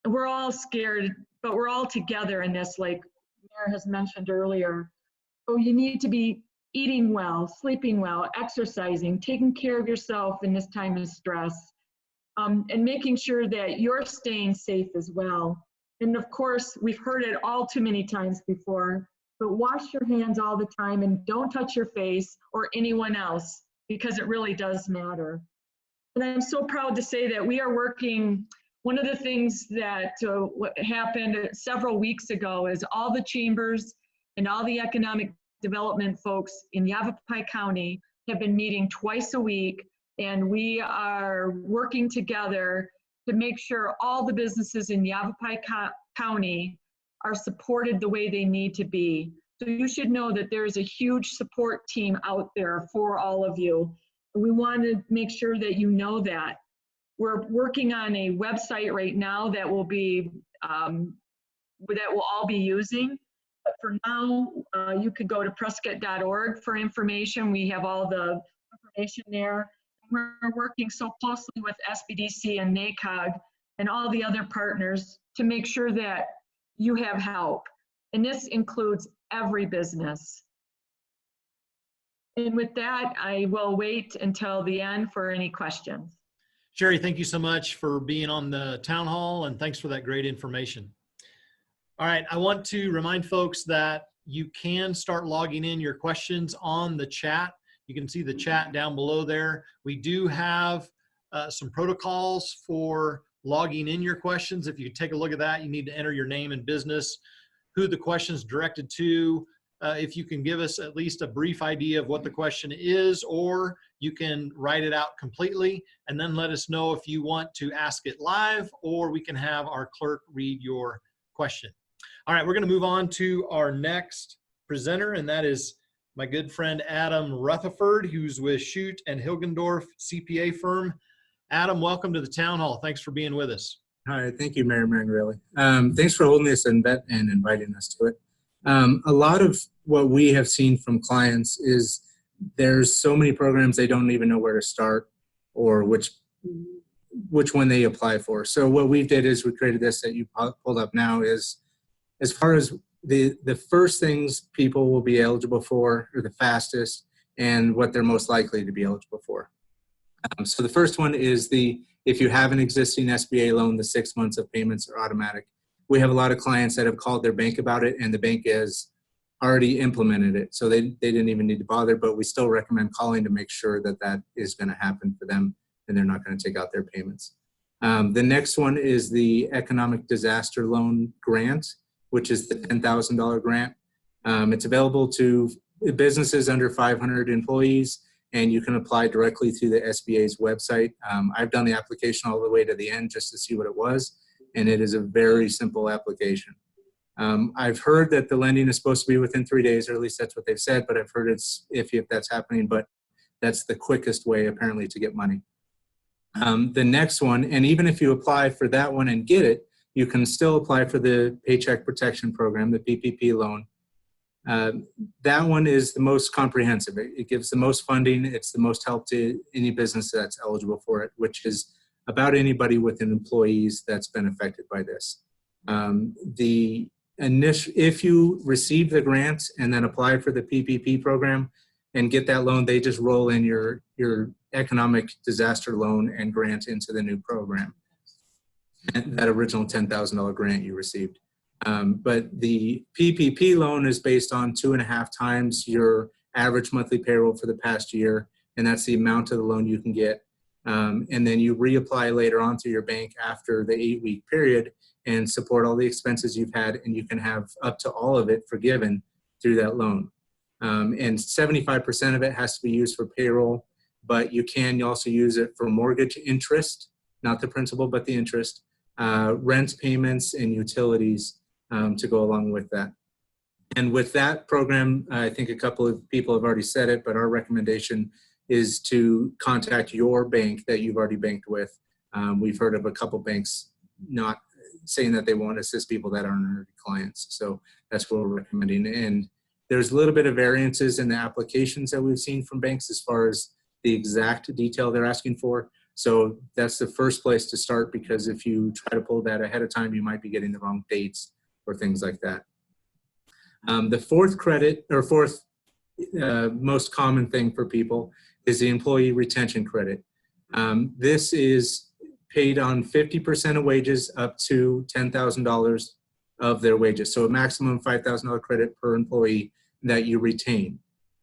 We're all scared, but we're all together in this, like Mayor has mentioned earlier. So you need to be eating well, sleeping well, exercising, taking care of yourself in this time of stress, and making sure that you're staying safe as well. And of course, we've heard it all too many times before, but wash your hands all the time and don't touch your face or anyone else, because it really does matter. And I'm so proud to say that we are working. One of the things that happened several weeks ago is all the chambers and all the economic development folks in Yavapai County have been meeting twice a week, and we are working together to make sure all the businesses in Yavapai County are supported the way they need to be. So you should know that there's a huge support team out there for all of you. We want to make sure that you know that. We're working on a website right now that will be that we'll all be using. But for now, you could go to prescott.org for information. We have all the information there. We're working so closely with SBDC and NACOG and all the other partners to make sure that you have help. And this includes every business. And with that, I will wait until the end for any questions. Sherry, thank you so much for being on the town hall, and thanks for that great information. All right, I want to remind folks that you can start logging in your questions on the chat. You can see the chat down below there. We do have some protocols for logging in your questions. If you take a look at that, you need to enter your name and business, who the question is directed to. If you can give us at least a brief idea of what the question is, or you can write it out completely and then let us know if you want to ask it live, or we can have our clerk read your question. All right, we're going to move on to our next presenter, and that is my good friend Adam Rutherford, who's with Shute and Hilgendorf CPA firm. Adam, welcome to the town hall. Thanks for being with us. Hi, thank you, Mayor Mangarelli. Thanks for holding this event and inviting us to it. A lot of what we have seen from clients is there's so many programs they don't even know where to start or which one they apply for. So what we did is we created this that you pulled up now is as far as the first things people will be eligible for, or the fastest, and what they're most likely to be eligible for. So the first one is if you have an existing SBA loan, the 6 months of payments are automatic. We have a lot of clients that have called their bank about it, and the bank has already implemented it. So they didn't even need to bother, but we still recommend calling to make sure that that is going to happen for them and they're not going to take out their payments. The next one is the Economic Disaster Loan Grant, which is the $10,000 grant. It's available to businesses under 500 employees, and you can apply directly through the SBA's website. I've done the application all the way to the end just to see what it was. and it is a very simple application. I've heard that the lending is supposed to be within 3 days, or at least that's what they've said, but I've heard it's iffy if that's happening, but that's the quickest way apparently to get money. The next one, and even if you apply for that one and get it, you can still apply for the Paycheck Protection Program, the PPP loan. That one is the most comprehensive. It gives the most funding. It's the most help to any business that's eligible for it, which is about anybody with employees that's been affected by this. If you receive the grant and then apply for the PPP program and get that loan, they just roll in your economic disaster loan and grant into the new program, that original $10,000 grant you received. But the PPP loan is based on 2.5 times your average monthly payroll for the past year, and that's the amount of the loan you can get. And then you reapply later on to your bank after the 8-week period and support all the expenses you've had, and you can have up to all of it forgiven through that loan. And 75% of it has to be used for payroll, but you can also use it for mortgage interest, not the principal, but the interest, rent payments, and utilities to go along with that. And with that program, I think a couple of people have already said it, but our recommendation is to contact your bank that you've already banked with. We've heard of a couple banks not saying that they won't assist people that aren't already clients. So that's what we're recommending. And there's a little bit of variances in the applications that we've seen from banks as far as the exact detail they're asking for. So that's the first place to start, because if you try to pull that ahead of time, you might be getting the wrong dates or things like that. The fourth most common thing for people is the employee retention credit. This is paid on 50% of wages up to $10,000 of their wages. So a maximum $5,000 credit per employee that you retain.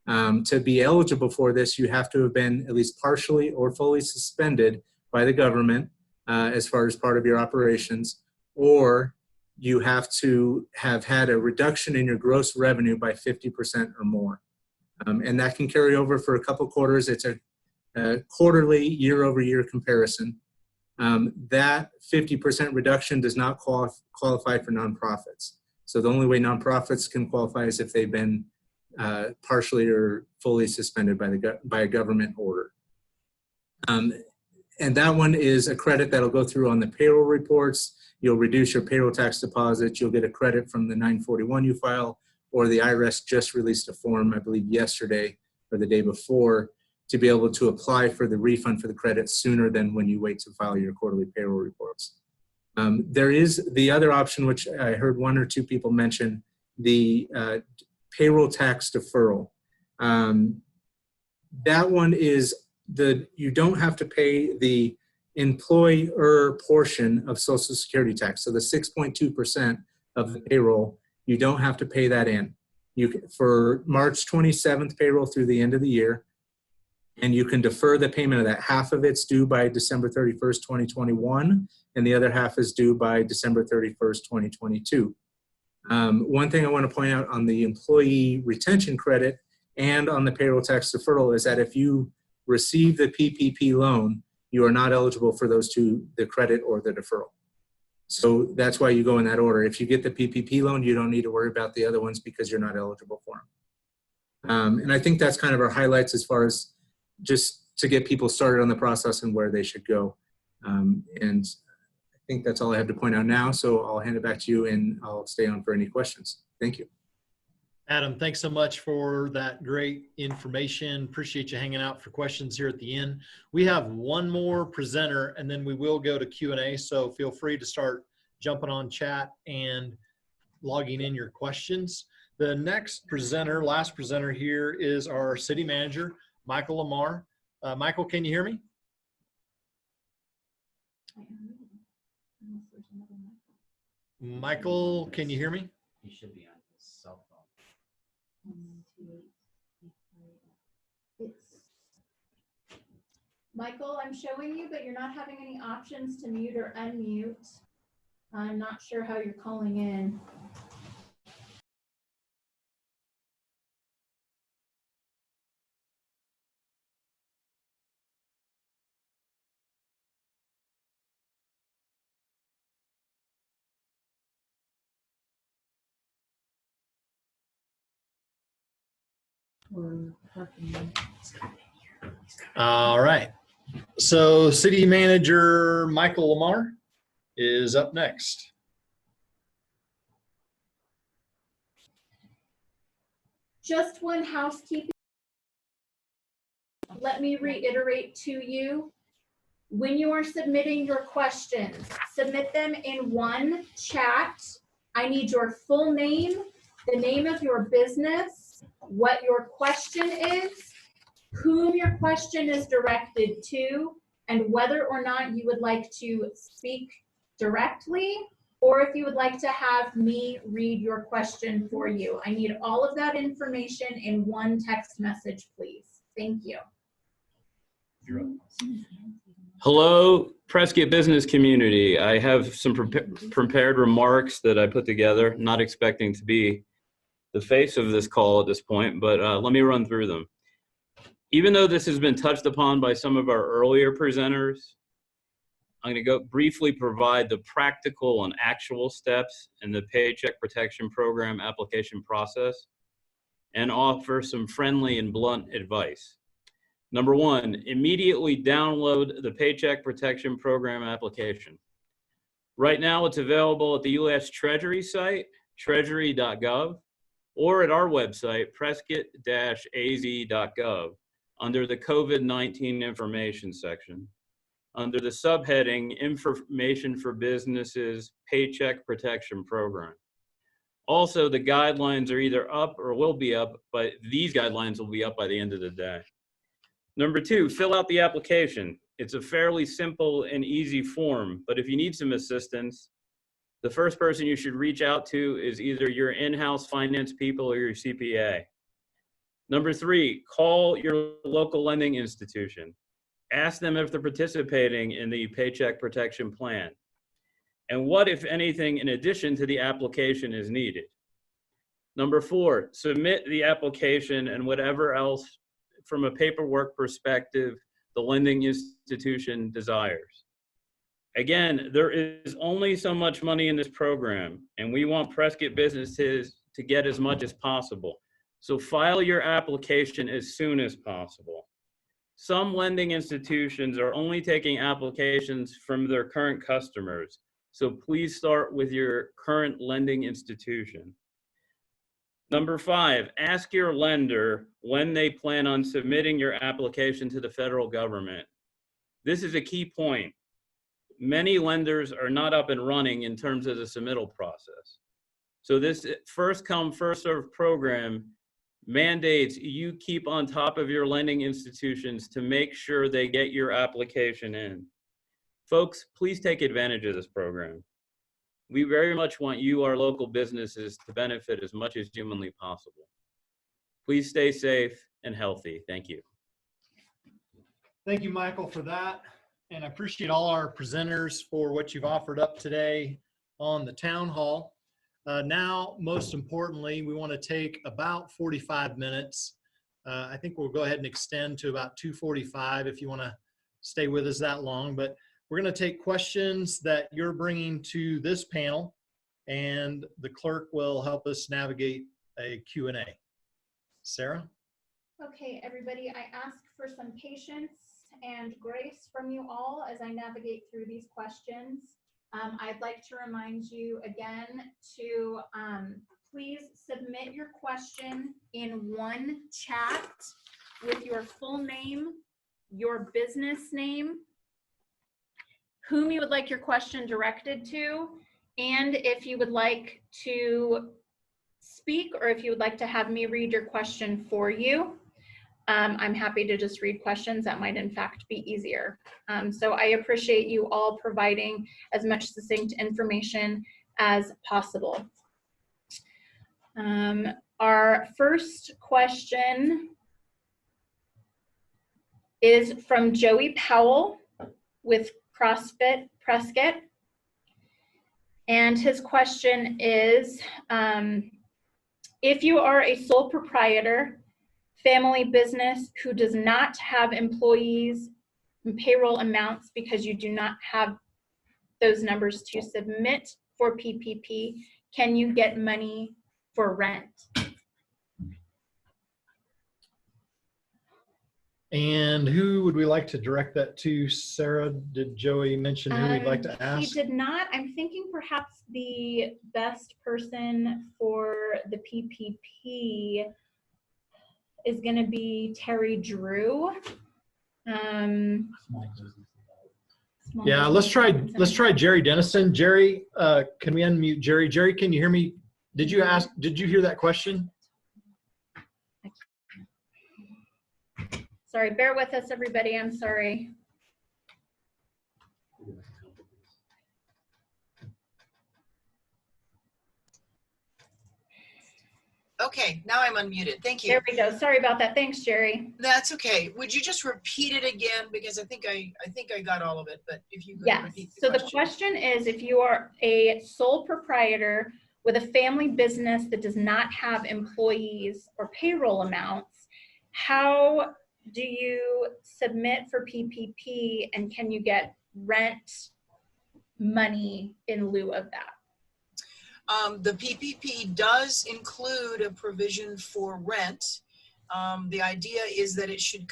To be eligible for this, you have to have been at least partially or fully suspended by the government as far as part of your operations, or you have to have had a reduction in your gross revenue by 50% or more. And that can carry over for a couple quarters. It's a quarterly year-over-year comparison. That 50% reduction does not qualify for nonprofits. So the only way nonprofits can qualify is if they've been partially or fully suspended by a government order. And that one is a credit that'll go through on the payroll reports. You'll reduce your payroll tax deposits. You'll get a credit from the 941 you file, or the IRS just released a form, I believe yesterday or the day before, to be able to apply for the refund for the credit sooner than when you wait to file your quarterly payroll reports. There is the other option, which I heard 1 or 2 people mention, the Payroll Tax Deferral. That one is you don't have to pay the employer portion of Social Security tax. So the 6.2% of the payroll, you don't have to pay that in. For March 27th payroll through the end of the year, and you can defer the payment of that. Half of it's due by December 31st, 2021, and the other half is due by December 31st, 2022. One thing I want to point out on the employee retention credit and on the payroll tax deferral is that if you receive the PPP loan, you are not eligible for those two, the credit or the deferral. So that's why you go in that order. If you get the PPP loan, you don't need to worry about the other ones because you're not eligible for them. And I think that's kind of our highlights as far as just to get people started on the process and where they should go. And I think that's all I have to point out now. So I'll hand it back to you and I'll stay on for any questions. Thank you. Adam, thanks so much for that great information. Appreciate you hanging out for questions here at the end. We have one more presenter and then we will go to Q&A. So feel free to start jumping on chat and logging in your questions. The next presenter, last presenter here is our city manager, Michael Lamar. Michael, can you hear me? Michael, can you hear me? He should be on his cell phone. Michael, I'm showing you, but you're not having any options to mute or unmute. I'm not sure how you're calling in. All right. So City Manager Michael Lamar is up next. Just one housekeeping. Let me reiterate to you, when you are submitting your questions, submit them in one chat. I need your full name, the name of your business, what your question is, whom your question is directed to, and whether or not you would like to speak directly, or if you would like to have me read your question for you. I need all of that information in one text message, please. Thank you. Hello, Prescott business community. I have some prepared remarks that I put together, not expecting to be the face of this call at this point, but let me run through them. Even though this has been touched upon by some of our earlier presenters, I'm going to go briefly provide the practical and actual steps in the Paycheck Protection Program application process and offer some friendly and blunt advice. Number one, immediately download the Paycheck Protection Program application. Right now, it's available at the U.S. Treasury site, treasury.gov, or at our website, prescott-az.gov, under the COVID-19 information section, under the subheading Information for Businesses Paycheck Protection Program. Also, the guidelines are either up or will be up, but these guidelines will be up by the end of the day. Number two, fill out the application. It's a fairly simple and easy form, but if you need some assistance, the first person you should reach out to is either your in-house finance people or your CPA. Number three, call your local lending institution. Ask them if they're participating in the Paycheck Protection Plan. And what, if anything, in addition to the application is needed. Number four, submit the application and whatever else from a paperwork perspective the lending institution desires. Again, there is only so much money in this program, and we want Prescott businesses to get as much as possible. So file your application as soon as possible. Some lending institutions are only taking applications from their current customers, so please start with your current lending institution. Number five, ask your lender when they plan on submitting your application to the federal government. This is a key point. Many lenders are not up and running in terms of the submittal process. So this first come, first served program mandates you keep on top of your lending institutions to make sure they get your application in. Folks, please take advantage of this program. We very much want you, our local businesses, to benefit as much as humanly possible. Please stay safe and healthy. Thank you. Thank you, Michael, for that. And I appreciate all our presenters for what you've offered up today on the town hall. Now, most importantly, we want to take about 45 minutes. I think we'll go ahead and extend to about 2:45 if you want to stay with us that long. But we're going to take questions that you're bringing to this panel, and the clerk will help us navigate a Q&A. Sarah? Okay, everybody, I ask for some patience and grace from you all as I navigate through these questions. I'd like to remind you again to please submit your question in one chat with your full name, your business name, whom you would like your question directed to, and if you would like to speak or if you would like to have me read your question for you. I'm happy to just read questions. That might in fact be easier. So I appreciate you all providing as much succinct information as possible. Our first question is from Joey Powell with Prescott. And his question is, if you are a sole proprietor, family business who does not have employees and payroll amounts because you do not have those numbers to submit for PPP, can you get money for rent? And who would we like to direct that to? Sarah, did Joey mention who we'd like to He ask? did not. I'm thinking perhaps the best person for the PPP is going to be Terry Drew. Yeah, let's try Jerry Denniston. Jerry, can we unmute Jerry? Jerry, can you hear me? Did you hear that question? Sorry, bear with us, everybody. I'm sorry. Okay, now I'm unmuted. Thank you. There we go. Sorry about that. Thanks, Jerry. That's okay. Would you just repeat it again? Because I think I got all of it, but if you could Yes. repeat So the question is, if you are a sole proprietor with a family business that does not have employees or payroll amounts, how do you submit for PPP, and can you get rent money in lieu of that? The PPP does include a provision for rent. The idea is that it should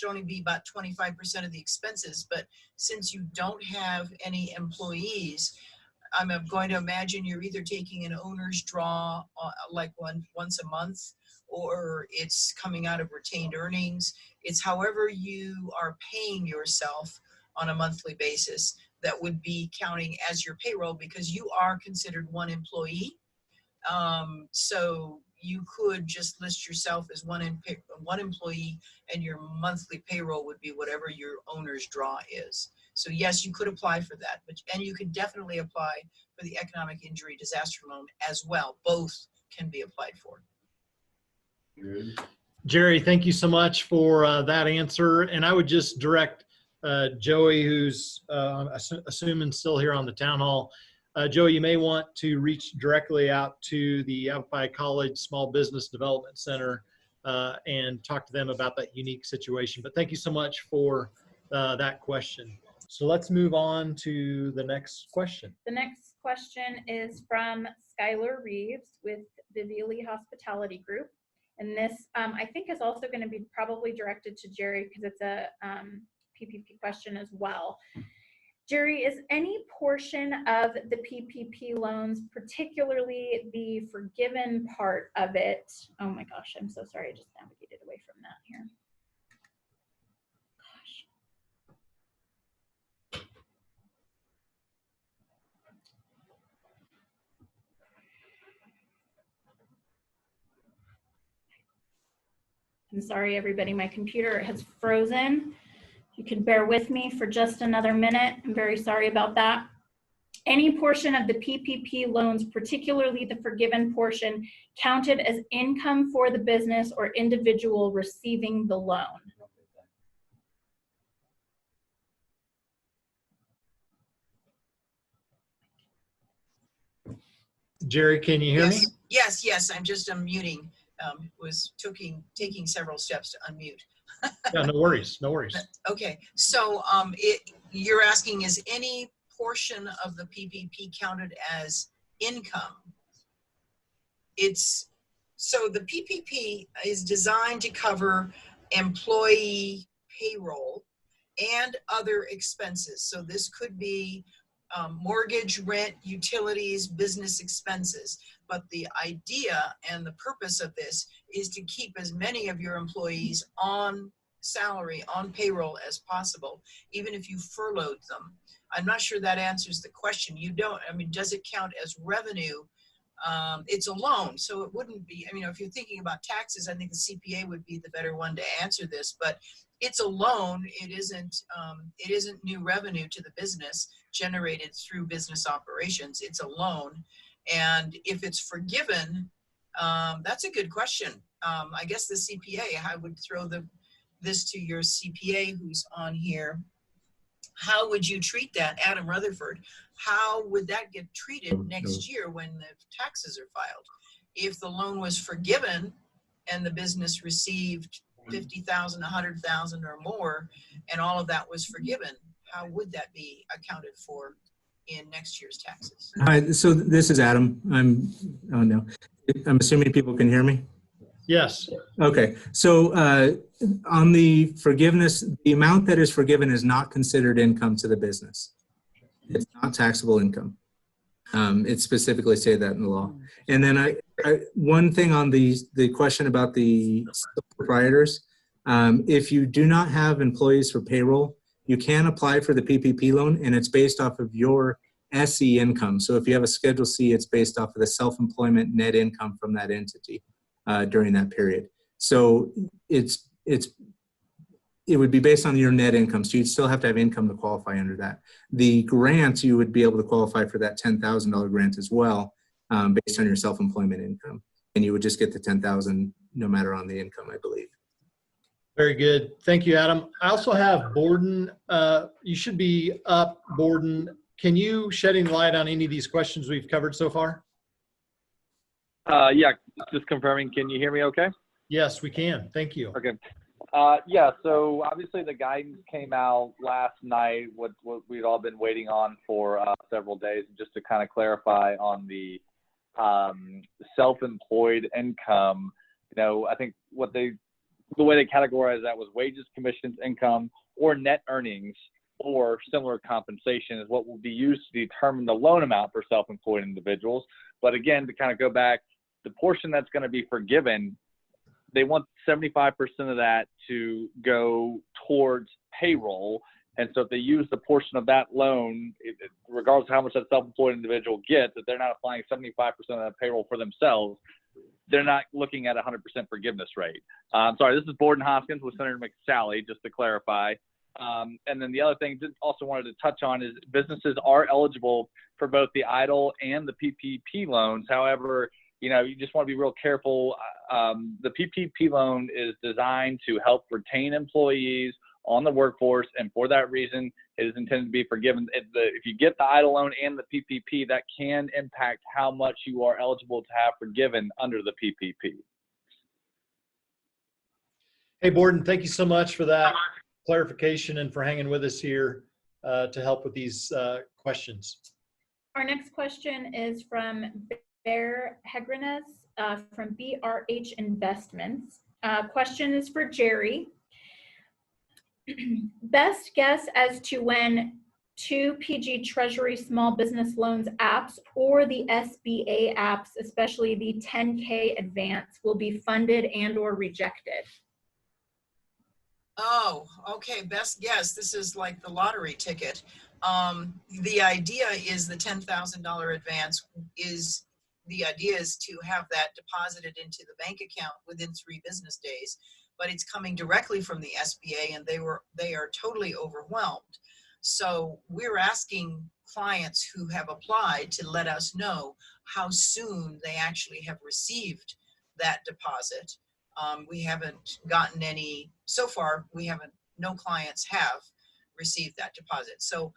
only be about 25% of the expenses, but since you don't have any employees, I'm going to imagine you're either taking an owner's draw like once a month, or it's coming out of retained earnings. It's however you are paying yourself on a monthly basis that would be counting as your payroll, because you are considered one employee. So you could just list yourself as one employee, and your monthly payroll would be whatever your owner's draw is. So yes, you could apply for that, and you could definitely apply for the economic injury disaster loan as well. Both can be applied for. Jerry, thank you so much for that answer. And I would just direct Joey, who's assuming still here on the town hall. Joey, you may want to reach directly out to the Yavapai College Small Business Development Center and talk to them about that unique situation. But thank you so much for that question. So let's move on to the next question. The next question is from Skylar Reeves with Viviali Hospitality Group. And this, I think, is also going to be probably directed to Jerry, because it's a PPP question as well. Jerry, is any portion of the PPP loans, particularly the forgiven part of it? Oh my gosh, I'm so sorry. I just navigated away from that here. I'm sorry, everybody. My computer has frozen. You can bear with me for just another minute. I'm very sorry about that. Any portion of the PPP loans, particularly the forgiven portion, counted as income for the business or individual receiving the loan? Jerry, can you hear me? Yes. I'm just unmuting. Was taking several steps to unmute. Yeah, no worries. Okay, so you're asking, is any portion of the PPP counted as income? So the PPP is designed to cover employee payroll and other expenses. So this could be mortgage, rent, utilities, business expenses. But the idea and the purpose of this is to keep as many of your employees on salary, on payroll as possible, even if you furloughed them. I'm not sure that answers the question. Does it count as revenue? It's a loan, so it wouldn't be, if you're thinking about taxes, I think the CPA would be the better one to answer this, but it's a loan. It isn't new revenue to the business generated through business operations. It's a loan. And if it's forgiven, that's a good question. I guess the CPA, I would throw this to your CPA who's on here. How would you treat that, Adam Rutherford? How would that get treated next year when the taxes are filed? If the loan was forgiven and the business received $50,000, $100,000 or more, and all of that was forgiven, how would that be accounted for in next year's taxes? Hi, so this is Adam. I'm assuming people can hear me. Yes. Okay, so on the forgiveness, the amount that is forgiven is not considered income to the business. It's not taxable income. It specifically say that in the law. And then one thing on the question about the proprietors, if you do not have employees for payroll, you can apply for the PPP loan, and it's based off of your SE income. So if you have a Schedule C, it's based off of the self-employment net income from that entity during that period. So it would be based on your net income. So you'd still have to have income to qualify under that. The grant, you would be able to qualify for that $10,000 grant as well, based on your self-employment income. And you would just get the $10,000 no matter on the income, I believe. Very good. Thank you, Adam. I also have Borden. You should be up, Borden. Can you shed any light on any of these questions we've covered so far? Yeah, just confirming. Can you hear me okay? Yes, we can. Thank you. Okay. Yeah, so obviously the guidance came out last night, what we'd all been waiting on for several days. Just to kind of clarify on the self-employed income, you know, I think the way they categorize that was wages, commissions, income, or net earnings, or similar compensation is what will be used to determine the loan amount for self-employed individuals. But again, to kind of go back, the portion that's going to be forgiven, they want 75% of that to go towards payroll. And so if they use the portion of that loan, regardless of how much that self-employed individual gets, if they're not applying 75% of that payroll for themselves, they're not looking at 100% forgiveness rate. Sorry, this is Borden Hoskins with Senator Mcsalley, just to clarify. And then the other thing just also wanted to touch on is businesses are eligible for both the EIDL and the PPP loans. However, you know, you just want to be real careful. The PPP loan is designed to help retain employees on the workforce, and for that reason, it is intended to be forgiven. If you get the EIDL loan and the PPP, that can impact how much you are eligible to have forgiven under the PPP. Hey, Borden, thank you so much for that clarification and for hanging with us here to help with these questions. Our next question is from Bear Hegrenes from BRH Investments. Question is for Jerry. Best guess as to when 2 PG Treasury Small Business Loans apps or the SBA apps, especially the 10K advance, will be funded and or rejected? Oh, okay. Best guess. This is like the lottery ticket. The idea is the $10,000 advance is to have that deposited into the bank account within 3 business days, but it's coming directly from the SBA and they are totally overwhelmed. So we're asking clients who have applied to let us know how soon they actually have received that deposit. We haven't gotten any, so far no clients have received that deposit. So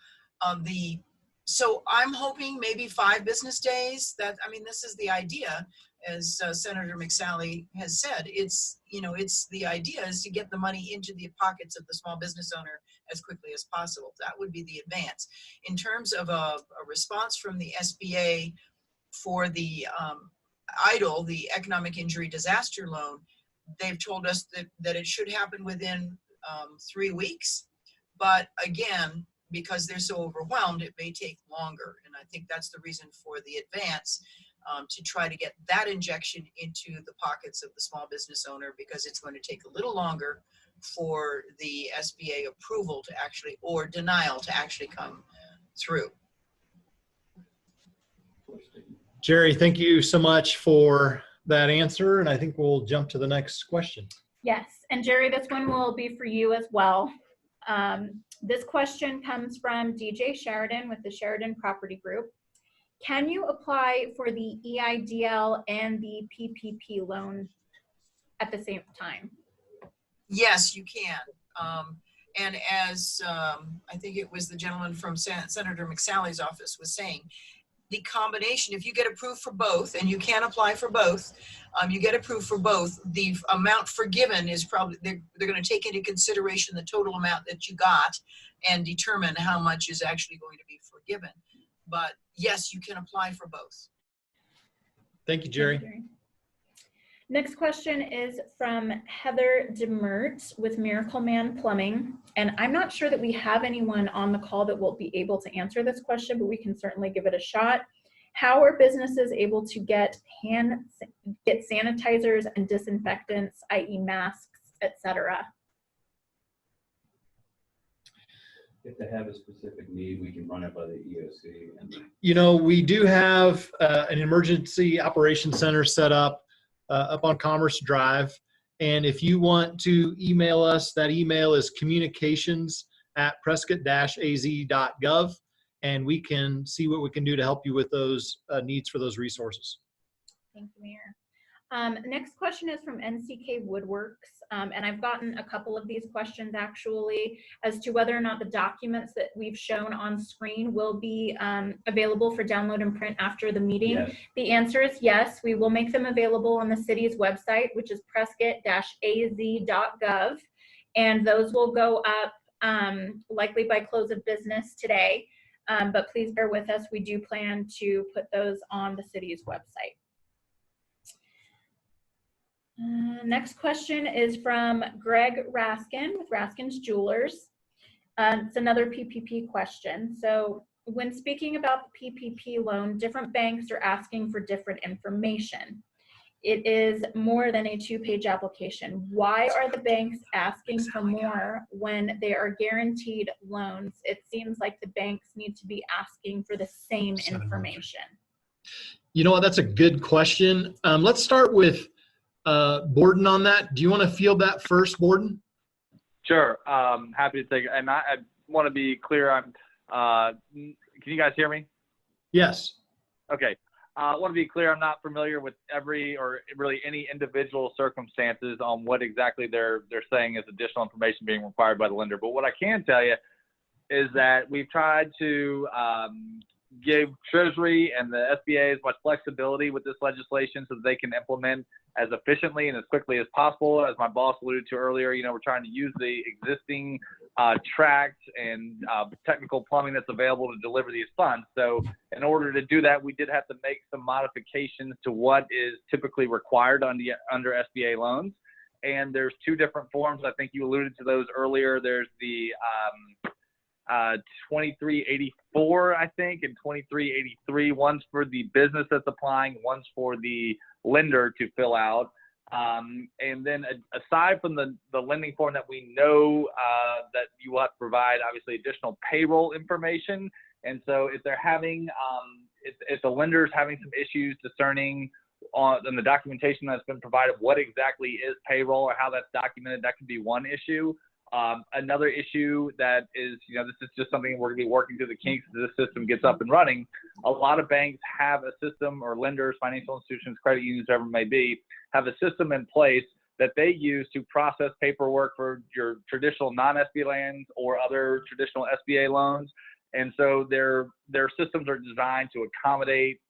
so I'm hoping maybe 5 business days. This is the idea, as Senator Mcsalley has said. The idea is to get the money into the pockets of the small business owner as quickly as possible. That would be the advance. In terms of a response from the SBA for the EIDL, the Economic Injury Disaster Loan, they've told us that it should happen within 3 weeks. But again, because they're so overwhelmed, it may take longer. And I think that's the reason for the advance, to try to get that injection into the pockets of the small business owner, because it's going to take a little longer for the SBA approval to actually, or denial to actually come through. Jerry, thank you so much for that answer. And I think we'll jump to the next question. Yes, and Jerry, this one will be for you as well. This question comes from DJ Sheridan with the Sheridan Property Group. Can you apply for the EIDL and the PPP loan at the same time? Yes, you can. And as I think it was the gentleman from Senator Mcsalley's office was saying, the combination, if you get approved for both, and you can apply for both, you get approved for both, the amount forgiven is probably, they're going to take into consideration the total amount that you got and determine how much is actually going to be forgiven. But yes, you can apply for both. Thank you, Jerry. Next question is from Heather Demert with Miracle Man Plumbing. And I'm not sure that we have anyone on the call that will be able to answer this question, but we can certainly give it a shot. How are businesses able to get sanitizers and disinfectants, i.e. masks, etc.? If they have a specific need, we can run it by the EOC. And You know, we do have an emergency operations center set up on Commerce Drive. And if you want to email us, that email is communications@prescott-az.gov, and we can see what we can do to help you with those needs for those resources. Thank you, Mayor. Next question is from NCK Woodworks, and I've gotten a couple of these questions actually as to whether or not the documents that we've shown on screen will be available for download and print after the meeting. Yes. The answer is yes. We will make them available on the city's website, which is prescott-az.gov, and those will go up likely by close of business today, but please bear with us. We do plan to put those on the city's website. Next question is from Greg Raskin with Raskin's Jewelers. It's another PPP question. So when speaking about the PPP loan, different banks are asking for different information. It is more than a 2-page application. Why are the banks asking for more when they are guaranteed loans? It seems like the banks need to be asking for the same information. You know what? That's a good question. Let's start with Borden on that. Do you want to field that first, Borden? Sure. Happy to take it. And I want to be clear. Can you guys hear me? Yes. Okay. I want to be clear. I'm not familiar with every or really any individual circumstances on what exactly they're saying is additional information being required by the lender. But what I can tell you is that we've tried to give Treasury and the SBA as much flexibility with this legislation so that they can implement as efficiently and as quickly as possible. As my boss alluded to earlier, we're trying to use the existing tracts and technical plumbing that's available to deliver these funds. So in order to do that, we did have to make some modifications to what is typically required under SBA loans. And there's 2 different forms. I think you alluded to those earlier. There's the 2384, I think, and 2383. One's for the business that's applying, one's for the lender to fill out. And then aside from the lending form that we know that you will have to provide, obviously, additional payroll information. And so if they're having, if the lender's having some issues discerning on the documentation that's been provided, what exactly is payroll or how that's documented, that could be one issue. Another issue that is, this is just something we're going to be working through the kinks as this system gets up and running. A lot of banks have a system, or lenders, financial institutions, credit unions, whatever it may be, have a system in place that they use to process paperwork for your traditional non-SBA loans or other traditional SBA loans. And so their systems are designed to accommodate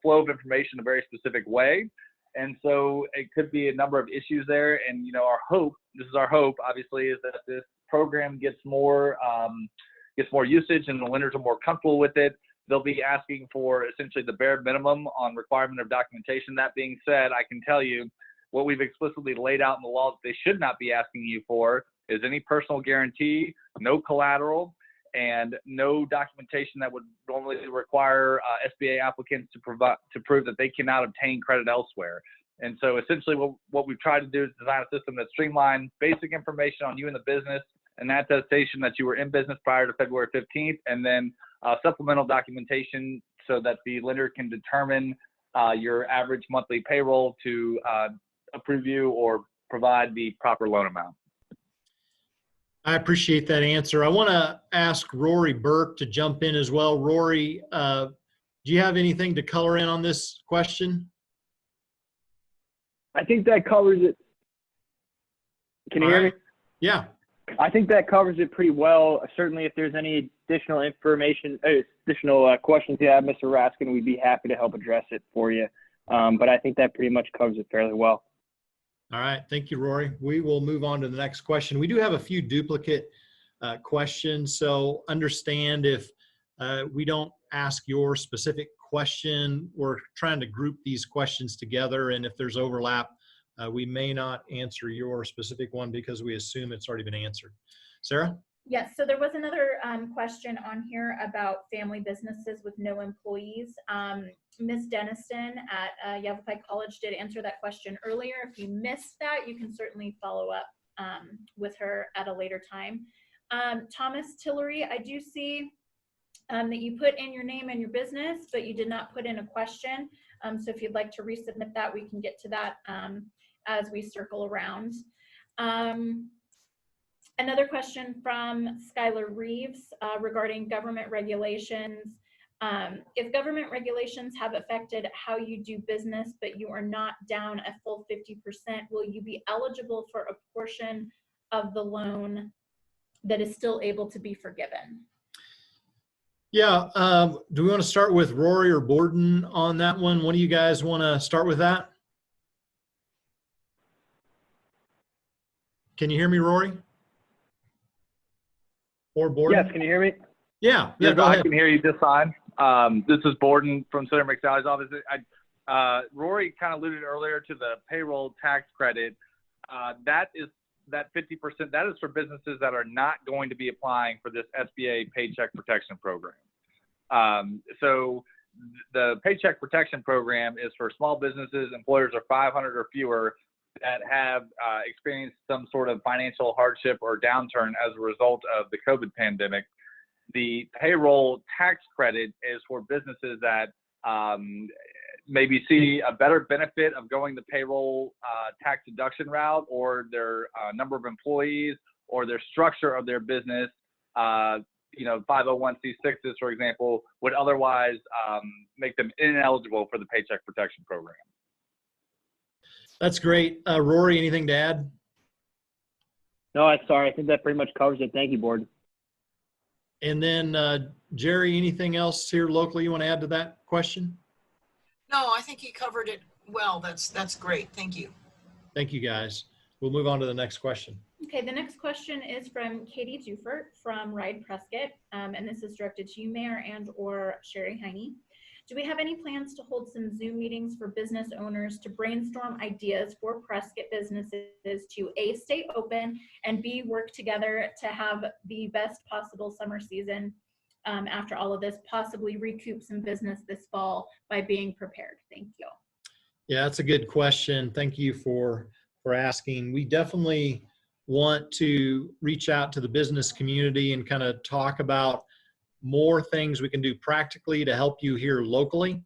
flow of information in a very specific way. And so it could be a number of issues there. And, our hope, obviously, is that this program gets more usage and the lenders are more comfortable with it. They'll be asking for essentially the bare minimum on requirement of documentation. That being said, I can tell you what we've explicitly laid out in the law that they should not be asking you for is any personal guarantee, no collateral, and no documentation that would normally require SBA applicants to prove that they cannot obtain credit elsewhere. And so essentially what we've tried to do is design a system that streamlines basic information on you and the business, and attestation that you were in business prior to February 15th, and then supplemental documentation so that the lender can determine your average monthly payroll to approve you or provide the proper loan amount. I appreciate that answer. I want to ask Rory Burke to jump in as well. Rory, do you have anything to color in on this question? I think that covers it. Can you hear me? Yeah. I think that covers it pretty well. Certainly, if there's any additional information, additional questions you have, Mr. Raskin, we'd be happy to help address it for you. But I think that pretty much covers it fairly well. All right. Thank you, Rory. We will move on to the next question. We do have a few duplicate questions, so understand if we don't ask your specific question. We're trying to group these questions together, and if there's overlap, we may not answer your specific one because we assume it's already been answered. Sarah? Yes, so there was another question on here about family businesses with no employees. Ms. Denniston at Yavapai College did answer that question earlier. If you missed that, you can certainly follow up with her at a later time. Thomas Tillery, I do see that you put in your name and your business, but you did not put in a question. So if you'd like to resubmit that, we can get to that as we circle around. Another question from Skylar Reeves regarding government regulations. If government regulations have affected how you do business, but you are not down a full 50%, will you be eligible for a portion of the loan that is still able to be forgiven? Yeah, do we want to start with Rory or Borden on that one? One of you guys want to start with that? Can you hear me, Rory? Or Borden? Yes, can you hear me? Yeah, Yes, go I ahead. can hear you just fine. This is Borden from Senator Mcsalley's office. Rory kind of alluded earlier to the payroll tax credit. That 50%, that is for businesses that are not going to be applying for this SBA Paycheck Protection Program. So the Paycheck Protection Program is for small businesses, employers of 500 or fewer that have experienced some sort of financial hardship or downturn as a result of the COVID pandemic. The payroll tax credit is for businesses that maybe see a better benefit of going the payroll tax deduction route, or their number of employees, or their structure of their business, 501c6s, for example, would otherwise make them ineligible for the Paycheck Protection Program. That's great. Rory, anything to add? No, I'm sorry. I think that pretty much covers it. Thank you, Board. And then Jerry, anything else here locally you want to add to that question? No, I think he covered it well. That's great. Thank you. Thank you, guys. We'll move on to the next question. Okay, the next question is from Katie Dufert from Ride Prescott, and this is directed to you, Mayor, and or Sherry Heine. Do we have any plans to hold some Zoom meetings for business owners to brainstorm ideas for Prescott businesses to A, stay open, and B, work together to have the best possible summer season after all of this, possibly recoup some business this fall by being prepared? Thank you. Yeah, that's a good question. Thank you for asking. We definitely want to reach out to the business community and kind of talk about more things we can do practically to help you here locally.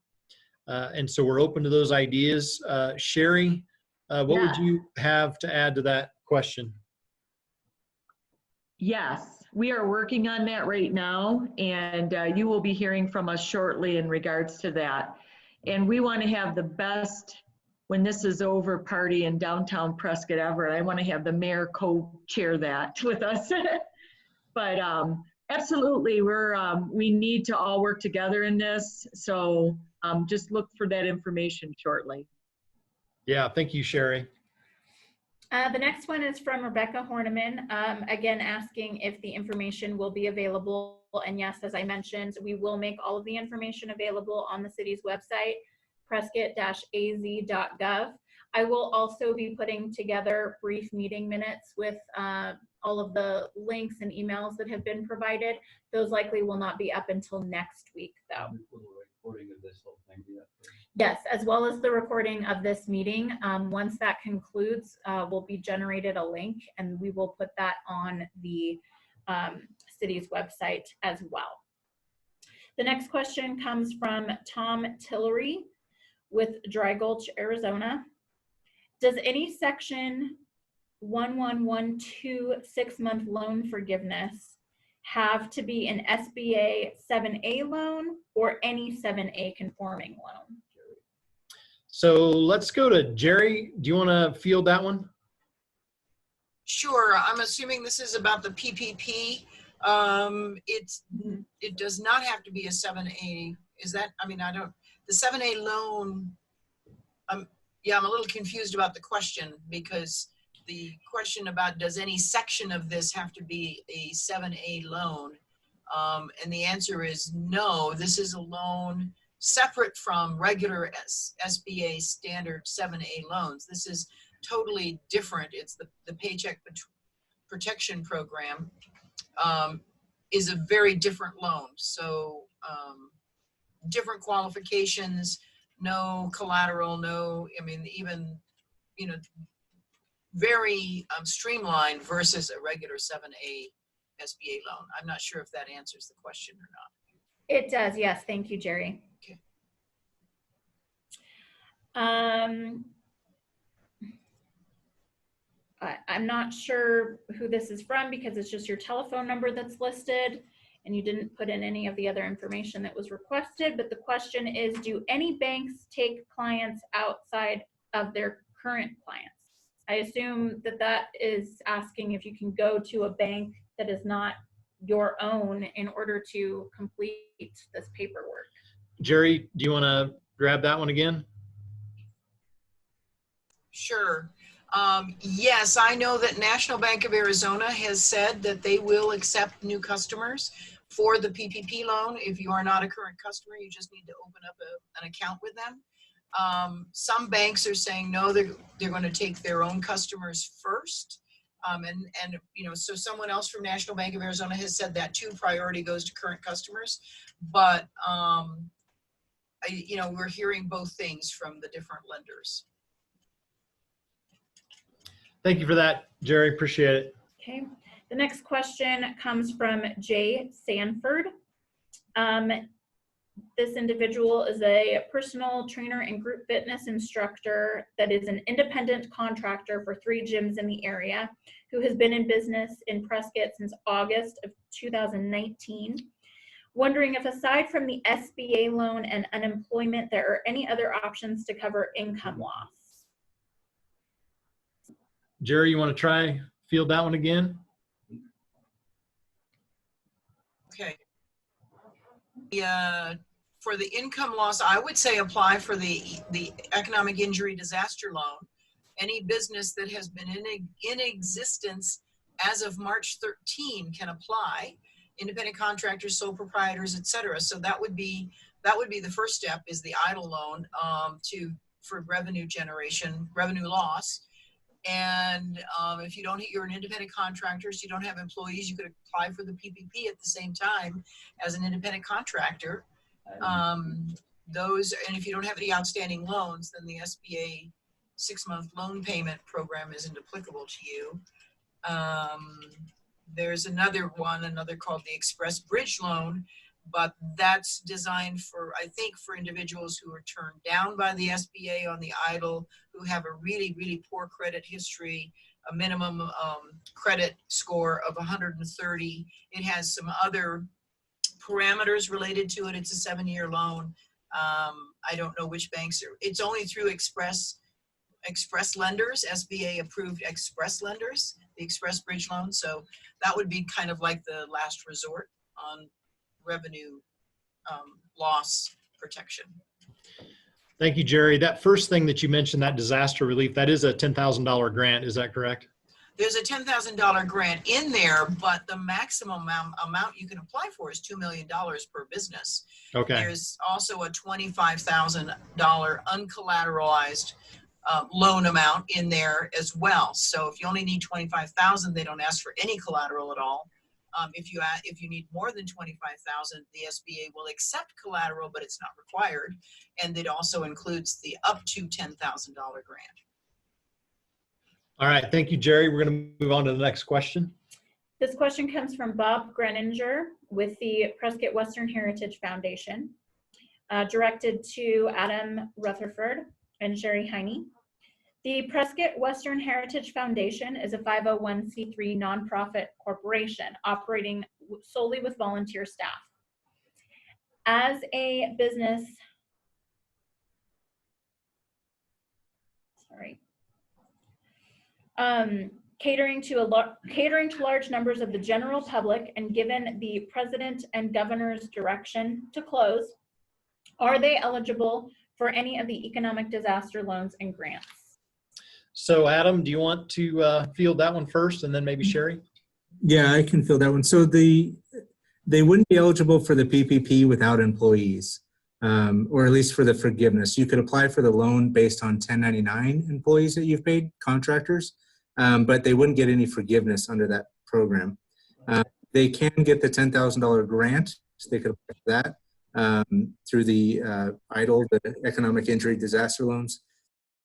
And so we're open to those ideas. Sherry, what would you have to add to that question? Yes, we are working on that right now, and you will be hearing from us shortly in regards to that. And we want to have the best, when this is over, party in downtown Prescott ever. I want to have the mayor co-chair that with us. But absolutely, we need to all work together in this. So just look for that information shortly. Yeah, thank you, Sherry. The next one is from Rebecca Horneman, again asking if the information will be available. And yes, as I mentioned, we will make all of the information available on the city's website, prescott-az.gov. I will also be putting together brief meeting minutes with all of the links and emails that have been provided. Those likely will not be up until next week, though. Yes, as well as the recording of this meeting. Once that concludes, will be generated a link, and we will put that on the city's website as well. The next question comes from Tom Tillery with Dry Gulch, Arizona. Does any section 1112 6-month loan forgiveness have to be an SBA 7A loan or any 7A conforming loan? So let's go to Jerry. Do you want to field that one? Sure. I'm assuming this is about the PPP. It does not have to be a 7A. Is that, the 7A loan, yeah, I'm a little confused about the question, because the question about does any section of this have to be a 7A loan? And the answer is no. This is a loan separate from regular SBA standard 7A loans. This is totally different. It's the Paycheck Protection Program is a very different loan. So different qualifications, no collateral, no, I mean, even, you know, very streamlined versus a regular 7A SBA loan. I'm not sure if that answers the question or not. It does, yes. Thank you, Jerry. Okay. I'm not sure who this is from because it's just your telephone number that's listed and you didn't put in any of the other information that was requested. But the question is, do any banks take clients outside of their current clients? I assume that that is asking if you can go to a bank that is not your own in order to complete this paperwork. Jerry, do you want to grab that one again? Sure. Yes, I know that National Bank of Arizona has said that they will accept new customers for the PPP loan. If you are not a current customer, you just need to open up an account with them. Some banks are saying no, they're going to take their own customers first. And you know, so someone else from National Bank of Arizona has said that too, priority goes to current customers. But you know, we're hearing both things from the different lenders. Thank you for that, Jerry. Appreciate it. Okay. The next question comes from Jay Sanford. This individual is a personal trainer and group fitness instructor that is an independent contractor for 3 gyms in the area, who has been in business in Prescott since August of 2019. Wondering if aside from the SBA loan and unemployment, there are any other options to cover income loss. Jerry, you want to try field that one again? Okay. Yeah, for the income loss, I would say apply for the economic injury disaster loan. Any business that has been in existence as of March 13 can apply. Independent contractors, sole proprietors, etc. So that would be the first step, is the EIDL loan for revenue generation, revenue loss. And if you're an independent contractor, so you don't have employees, you could apply for the PPP at the same time as an independent contractor. And if you don't have any outstanding loans, then the SBA 6-month loan payment program isn't applicable to you. There's another called the Express Bridge Loan, but that's designed for, I think, for individuals who are turned down by the SBA on the EIDL, who have a really, really poor credit history, a minimum credit score of 130. It has some other parameters related to it. It's a 7-year loan. I don't know which banks it's only through express lenders, SBA approved express lenders, the Express Bridge Loan. So that would be kind of like the last resort on revenue loss protection. Thank you, Jerry. That first thing that you mentioned, that disaster relief, that is a $10,000 grant. Is that correct? There's a $10,000 grant in there, but the maximum amount you can apply for is $2 million per business. Okay. There's also a $25,000 uncollateralized loan amount in there as well. So if you only need $25,000, they don't ask for any collateral at all. If you need more than $25,000, the SBA will accept collateral, but it's not required. And it also includes the up to $10,000 grant. All right. Thank you, Jerry. We're going to move on to the next question. This question comes from Bob Greninger with the Prescott Western Heritage Foundation, directed to Adam Rutherford and Sherry Heine. The Prescott Western Heritage Foundation is a 501c3 nonprofit corporation operating solely with volunteer staff. As a business, catering to large numbers of the general public, and given the president and governor's direction to close, are they eligible for any of the economic disaster loans and grants? So Adam, do you want to field that one first and then maybe Sherry? Yeah, I can field that one. So they wouldn't be eligible for the PPP without employees. or at least for the forgiveness. You could apply for the loan based on 1099 employees that you've paid, contractors, but they wouldn't get any forgiveness under that program. They can get the $10,000 grant. So they could apply for that through the EIDL, the Economic Injury Disaster Loans.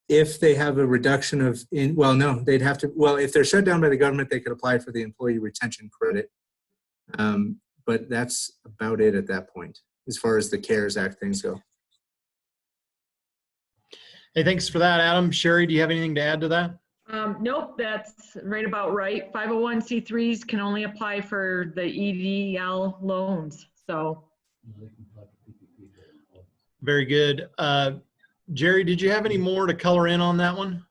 If they have a reduction of, they'd have to, if they're shut down by the government, they could apply for the employee retention credit. But that's about it at that point, as far as the CARES Act things go. Hey, thanks for that, Adam. Sherry, do you have anything to add to that? Nope, that's right about right. 501c3s can only apply for the EDL loans. So. Very good. Jerry, did you have any more to color in on that one?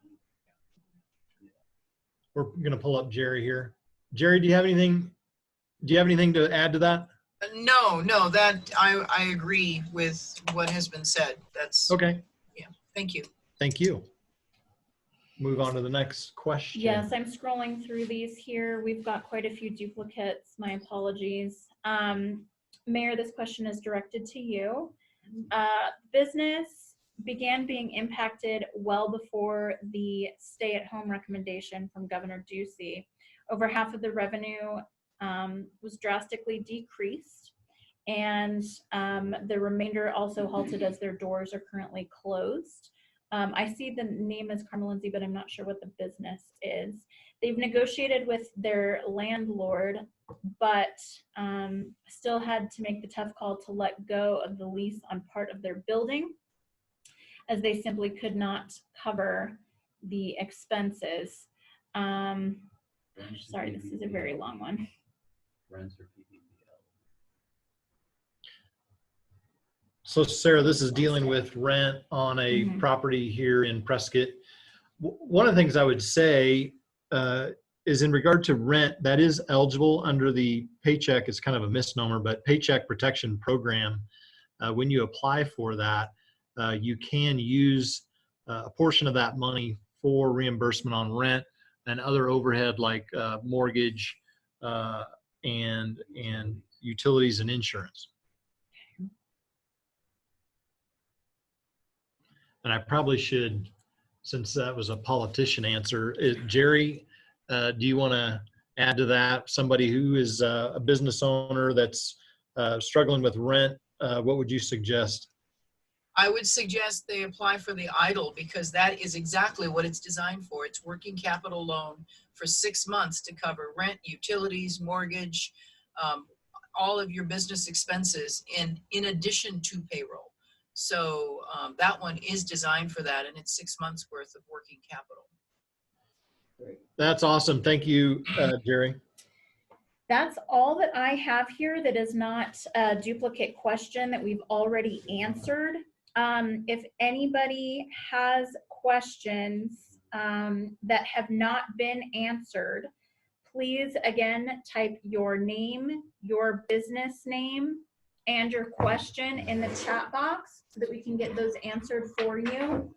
We're going to pull up Jerry here. Jerry, do you have anything to add to that? No, that I agree with what has been said. That's okay. Yeah, thank you. Thank you. Move on to the next question. Yes, I'm scrolling through these here. We've got quite a few duplicates. My apologies. Mayor, this question is directed to you. Business began being impacted well before the stay-at-home recommendation from Governor Ducey. Over half of the revenue was drastically decreased, and the remainder also halted as their doors are currently closed. I see the name is Carmel Lindsay, but I'm not sure what the business is. They've negotiated with their landlord, but still had to make the tough call to let go of the lease on part of their building, as they simply could not cover the expenses. Sorry, this is a very long one. So Sarah, this is dealing with rent on a property here in Prescott. One of the things I would say is in regard to rent, that is eligible under the Paycheck. It's kind of a misnomer, but Paycheck Protection Program. When you apply for that, you can use a portion of that money for reimbursement on rent and other overhead like mortgage and utilities and insurance. And I probably should, since that was a politician answer, Jerry, do you want to add to that? Somebody who is a business owner that's struggling with rent, what would you suggest? I would suggest they apply for the EIDL, because that is exactly what it's designed for. It's working capital loan for 6 months to cover rent, utilities, mortgage, all of your business expenses in addition to payroll. So that one is designed for that, and it's 6 months worth of working capital. That's awesome. Thank you, Jerry. That's all that I have here that is not a duplicate question that we've already answered. If anybody has questions that have not been answered, please again type your name, your business name, and your question in the chat box so that we can get those answered for you.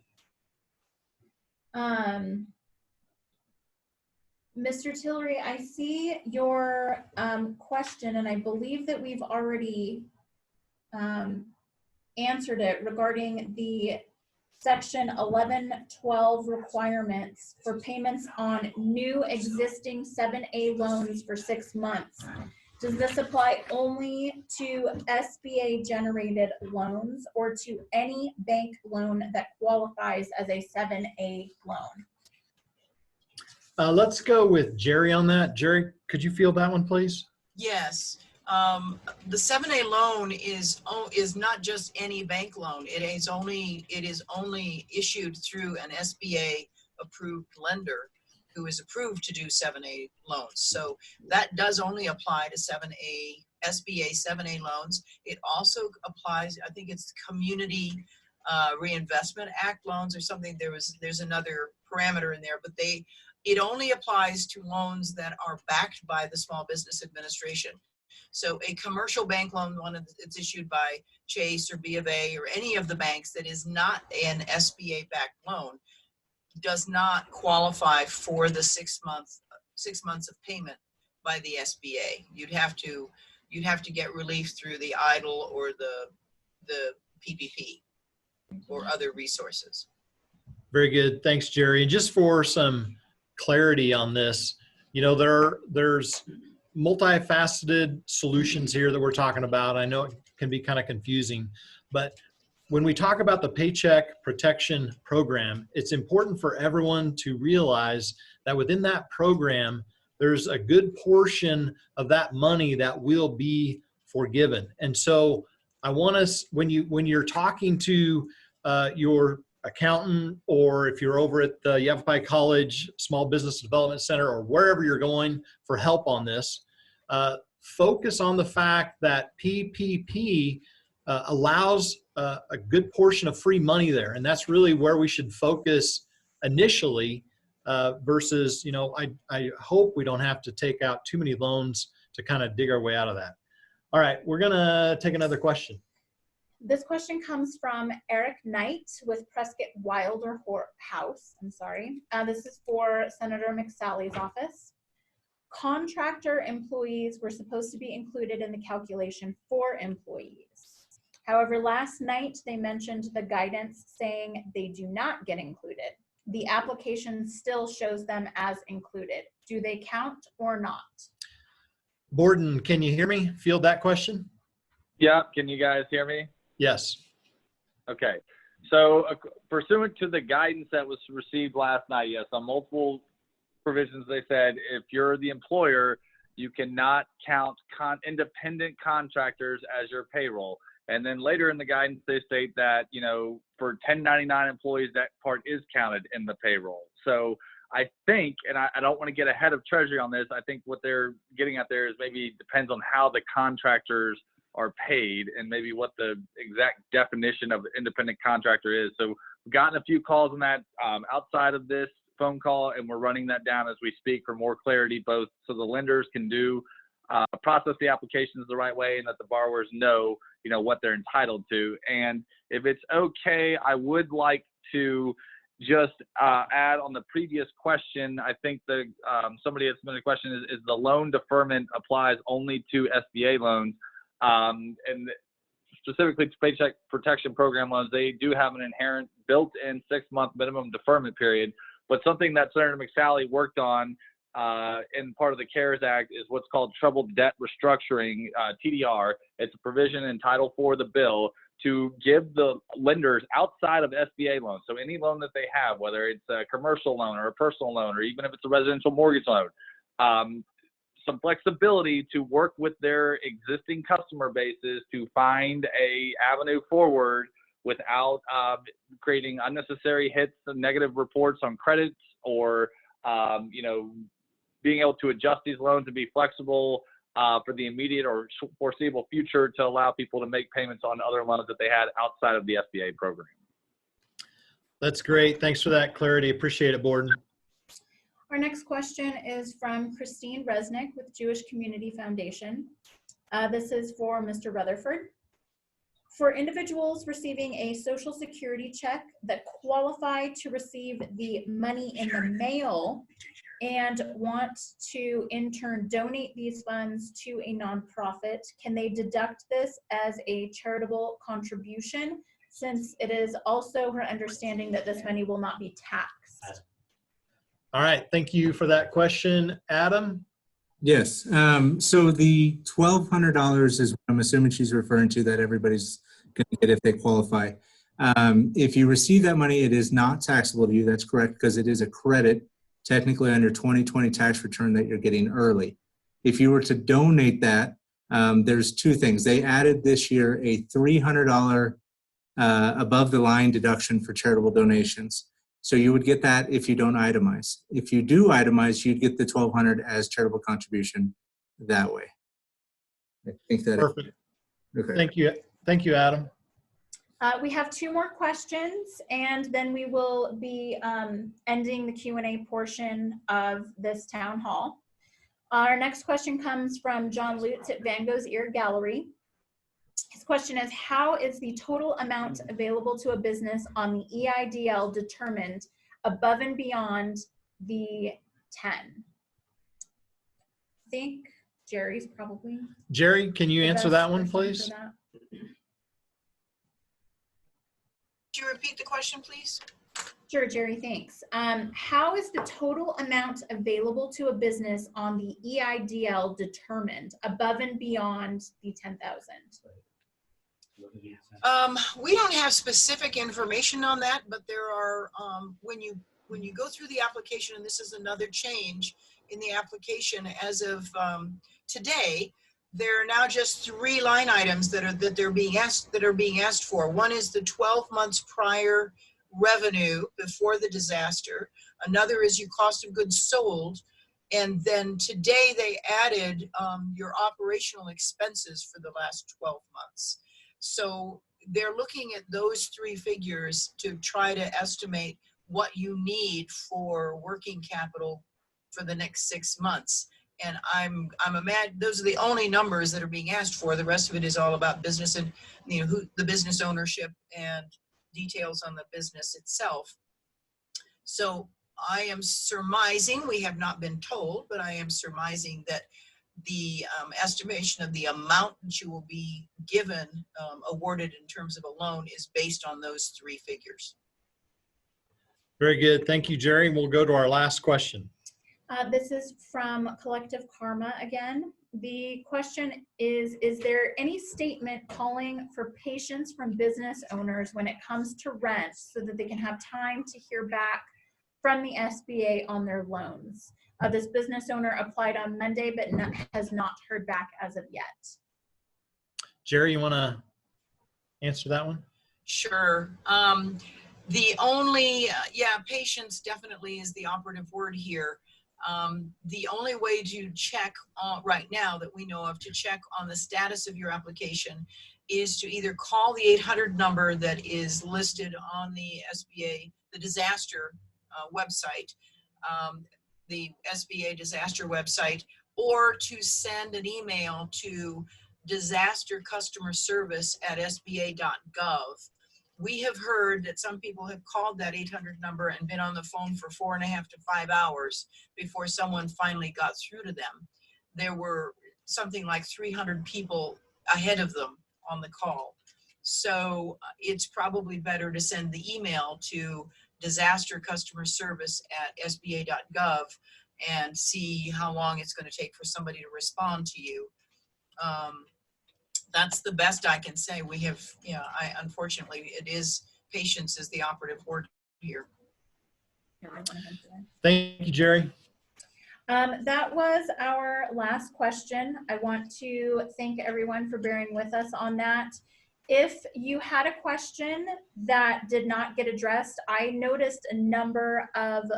Mr. Tillery, I see your question, and I believe that we've already answered it regarding the Section 1112 requirements for payments on new existing 7A loans for 6 months. Does this apply only to SBA generated loans or to any bank loan that qualifies as a 7A loan? Let's go with Jerry on that. Jerry, could you field that one, please? Yes. The 7A loan is not just any bank loan. It is only issued through an SBA approved lender who is approved to do 7A loans. So that does only apply to SBA 7A loans. It also applies, I think it's Community Reinvestment Act loans or something. There's another parameter in there, but it only applies to loans that are backed by the Small Business Administration. So a commercial bank loan, one that's issued by Chase or B of A or any of the banks that is not an SBA backed loan, does not qualify for the 6 months of payment by the SBA. You'd have to get relief through the EIDL or the PPP or other resources. Very good. Thanks, Jerry. And just for some clarity on this, you know, there's multifaceted solutions here that we're talking about. I know it can be kind of confusing, but when we talk about the Paycheck Protection Program, it's important for everyone to realize that within that program, there's a good portion of that money that will be forgiven. And so I want us, when you're talking to your accountant, or if you're over at the Yavapai College Small Business Development Center, or wherever you're going for help on this, focus on the fact that PPP allows a good portion of free money there. And that's really where we should focus initially versus, you know, I hope we don't have to take out too many loans to kind of dig our way out of that. All right, we're gonna take another question. This question comes from Eric Knight with Prescott Wilder House. I'm sorry. This is for Senator Mcsalley's office. Contractor employees were supposed to be included in the calculation for employees. However, last night they mentioned the guidance saying they do not get included. The application still shows them as included. Do they count or not? Borden, can you hear me? Field that question? Yeah, can you guys hear me? Yes. Okay. So pursuant to the guidance that was received last night, yes, on multiple provisions, they said if you're the employer, you cannot count independent contractors as your payroll. And then later in the guidance, they state that, you know, for 1099 employees, that part is counted in the payroll. So I think, and I don't want to get ahead of Treasury on this, I think what they're getting at there is maybe depends on how the contractors are paid and maybe what the exact definition of the independent contractor is. So we've gotten a few calls on that outside of this phone call, and we're running that down as we speak for more clarity, both so the lenders can process the applications the right way and that the borrowers know, you know, what they're entitled to. And if it's okay, I would like to just add on the previous question. I think somebody had submitted a question, is the loan deferment applies only to SBA loans? And specifically to Paycheck Protection Program loans, they do have an inherent built-in 6-month minimum deferment period. But something that Senator Mcsalley worked on in part of the CARES Act is what's called troubled debt restructuring, TDR. It's a provision in Title IV of the bill to give the lenders outside of SBA loans, so any loan that they have, whether it's a commercial loan or a personal loan, or even if it's a residential mortgage loan, some flexibility to work with their existing customer bases to find a avenue forward without creating unnecessary hits and negative reports on credits, or you know, being able to adjust these loans and be flexible for the immediate or foreseeable future to allow people to make payments on other loans that they had outside of the SBA program. That's great. Thanks for that clarity. Appreciate it, Borden. Our next question is from Christine Resnick with Jewish Community Foundation. This is for Mr. Rutherford. For individuals receiving a Social Security check that qualify to receive the money in the mail and want to in turn donate these funds to a nonprofit, can they deduct this as a charitable contribution, since it is also her understanding that this money will not be taxed? All right, thank you for that question. Adam? Yes, so the $1,200 is what I'm assuming she's referring to, that everybody's going to get if they qualify. If you receive that money, it is not taxable to you. That's correct, because it is a credit technically on your 2020 tax return that you're getting early. If you were to donate that, there's two things. They added this year a $300 above the line deduction for charitable donations. So you would get that if you don't itemize. If you do itemize, you'd get the $1,200 as charitable contribution that way. I think that. Perfect. Okay. Thank you. Thank you, Adam. We have 2 more questions, and then we will be ending the Q&A portion of this town hall. Our next question comes from John Lutz at Van Gogh's Ear Gallery. His question is, how is the total amount available to a business on the EIDL determined above and beyond the 10? I think Jerry's probably. Jerry, can you answer that one, please? you repeat the question, please? Sure, Jerry, thanks. How is the total amount available to a business on the EIDL determined above and beyond the 10,000? We don't have specific information on that, but there are, when you go through the application, and this is another change in the application as of today, there are now just 3 line items that are being asked for. One is the 12 months prior revenue before the disaster. Another is your cost of goods sold. And then today they added your operational expenses for the last 12 months. So they're looking at those 3 figures to try to estimate what you need for working capital for the next 6 months. And I'm those are the only numbers that are being asked for. The rest of it is all about business and the business ownership and details on the business itself. So I am surmising, we have not been told, but I am surmising that the estimation of the amount that you will be given, awarded in terms of a loan, is based on those 3 figures. Very good. Thank you, Jerry. We'll go to our last question. This is from Collective Karma again. The question is there any statement calling for patience from business owners when it comes to rent so that they can have time to hear back from the SBA on their loans? This business owner applied on Monday, but has not heard back as of yet. Jerry, you want to answer that one? Sure. The only, patience definitely is the operative word here. The only way to check right now that we know of to check on the status of your application is to either call the 800 number that is listed on the SBA, the disaster website, the SBA disaster website, or to send an email to disastercustomerservice@sba.gov. We have heard that some people have called that 800 number and been on the phone for 4.5 to 5 hours before someone finally got through to them. There were something like 300 people ahead of them on the call. So it's probably better to send the email to disastercustomerservice@sba.gov and see how long it's going to take for somebody to respond to you. That's the best I can say. We have, unfortunately, patience is the operative word here. Thank you, Jerry. That was our last question. I want to thank everyone for bearing with us on that. If you had a question that did not get addressed, I noticed a number of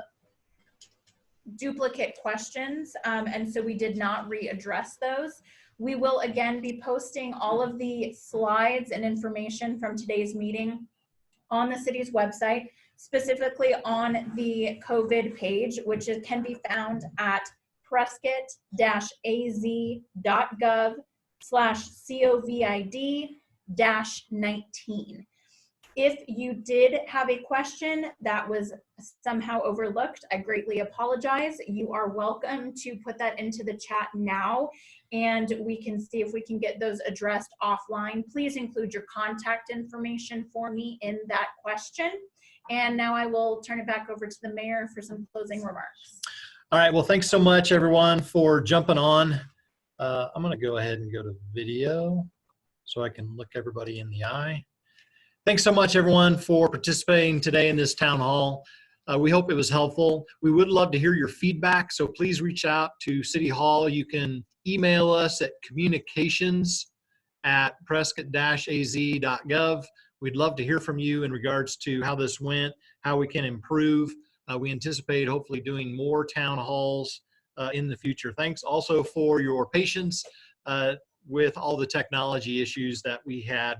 duplicate questions, and so we did not readdress those. We will again be posting all of the slides and information from today's meeting on the city's website, specifically on the COVID page, which can be found at prescott-az.gov/COVID-19. If you did have a question that was somehow overlooked, I greatly apologize. You are welcome to put that into the chat now, and we can see if we can get those addressed offline. Please include your contact information for me in that question. And now I will turn it back over to the mayor for some closing remarks. All right. Well, thanks so much, everyone, for jumping on. I'm going to go ahead and go to video so I can look everybody in the eye. Thanks so much, everyone, for participating today in this town hall. We hope it was helpful. We would love to hear your feedback, so please reach out to City Hall. You can email us at communications@prescott-az.gov. We'd love to hear from you in regards to how this went, how we can improve. We anticipate hopefully doing more town halls in the future. Thanks also for your patience with all the technology issues that we had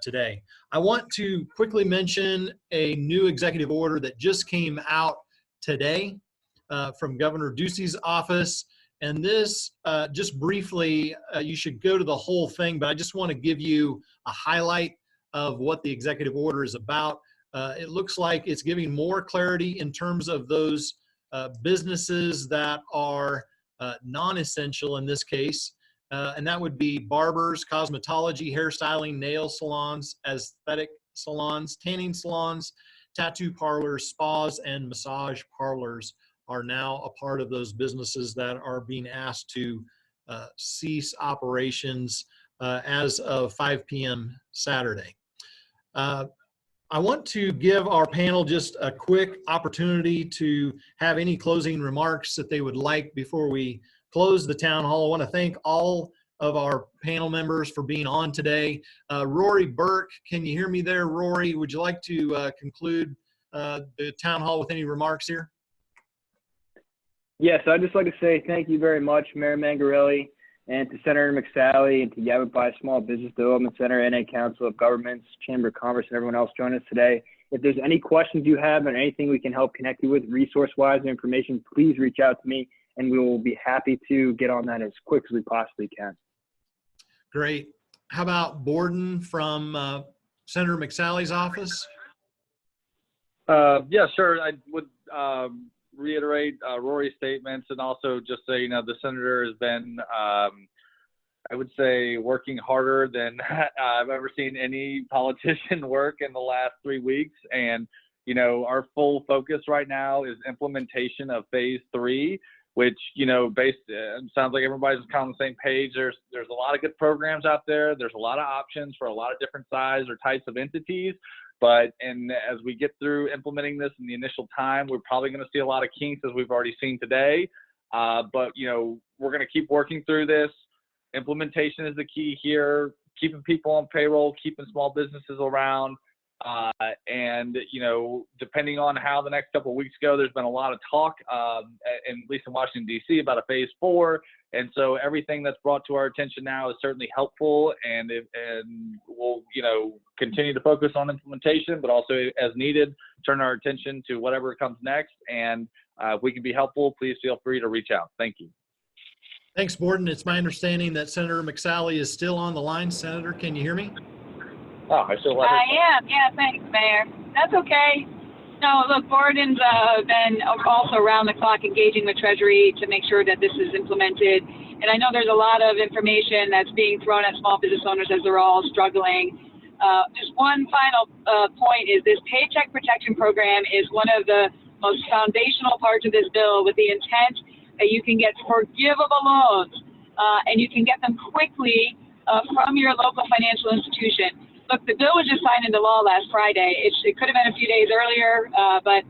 today. I want to quickly mention a new executive order that just came out today from Governor Ducey's office. And this, just briefly, you should go to the whole thing, but I just want to give you a highlight of what the executive order is about. It looks like it's giving more clarity in terms of those businesses that are non-essential in this case. And that would be barbers, cosmetology, hairstyling, nail salons, aesthetic salons, tanning salons, tattoo parlors, spas, and massage parlors are now a part of those businesses that are being asked to cease operations as of 5 p.m. Saturday. I want to give our panel just a quick opportunity to have any closing remarks that they would like before we close the town hall. I want to thank all of our panel members for being on today. Rory Burke, can you hear me there? Rory, would you like to conclude the town hall with any remarks here? Yes, I'd just like to say thank you very much, Mayor Mangarelli, and to Senator Mcsalley, and to Yavapai Small Business Development Center, NA Council of Governments, Chamber of Commerce, and everyone else joining us today. If there's any questions you have or anything we can help connect you with resource-wise and information, please reach out to me, and we will be happy to get on that as quick as we possibly can. Great. How about Borden from Senator Mcsalley's office? Yeah, sure. I would reiterate Rory's statements, and also just say, the senator has been, I would say, working harder than I've ever seen any politician work in the last 3 weeks. And, our full focus right now is implementation of phase 3, which, sounds like everybody's kind of on the same page. There's a lot of good programs out there. There's a lot of options for a lot of different size or types of entities. But as we get through implementing this in the initial time, we're probably going to see a lot of kinks, as we've already seen today. But, we're going to keep working through this. Implementation is the key here, keeping people on payroll, keeping small businesses around. And, depending on how the next couple of weeks go, there's been a lot of talk, at least in Washington, D.C., about a phase 4. And so everything that's brought to our attention now is certainly helpful, and we'll, continue to focus on implementation, but also as needed, turn our attention to whatever comes next. And if we can be helpful, please feel free to reach out. Thank you. Thanks, Borden. It's my understanding that Senator Mcsalley is still on the line. Senator, can you hear me? Oh, I still I am. Yeah, thanks, Mayor. That's okay. No, look, Borden's been also around the clock engaging with Treasury to make sure that this is implemented. And I know there's a lot of information that's being thrown at small business owners as they're all struggling. Just one final point is this Paycheck Protection Program is one of the most foundational parts of this bill, with the intent that you can get forgivable loans and you can get them quickly from your local financial institution. Look, the bill was just signed into law last Friday. It could have been a few days earlier, but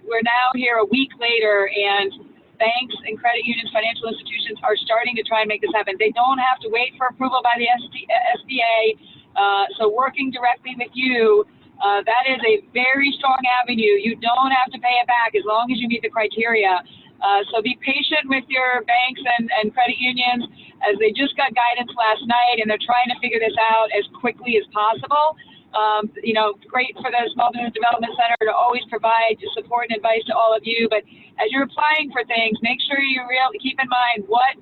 we're now here a week later, and banks and credit unions, financial institutions are starting to try and make this happen. They don't have to wait for approval by the SBA. So working directly with you, that is a very strong avenue. You don't have to pay it back as long as you meet the criteria. So be patient with your banks and credit unions, as they just got guidance last night and they're trying to figure this out as quickly as possible. Great for the Small Business Development Center to always provide support and advice to all of you. But as you're applying for things, make sure you really keep in mind what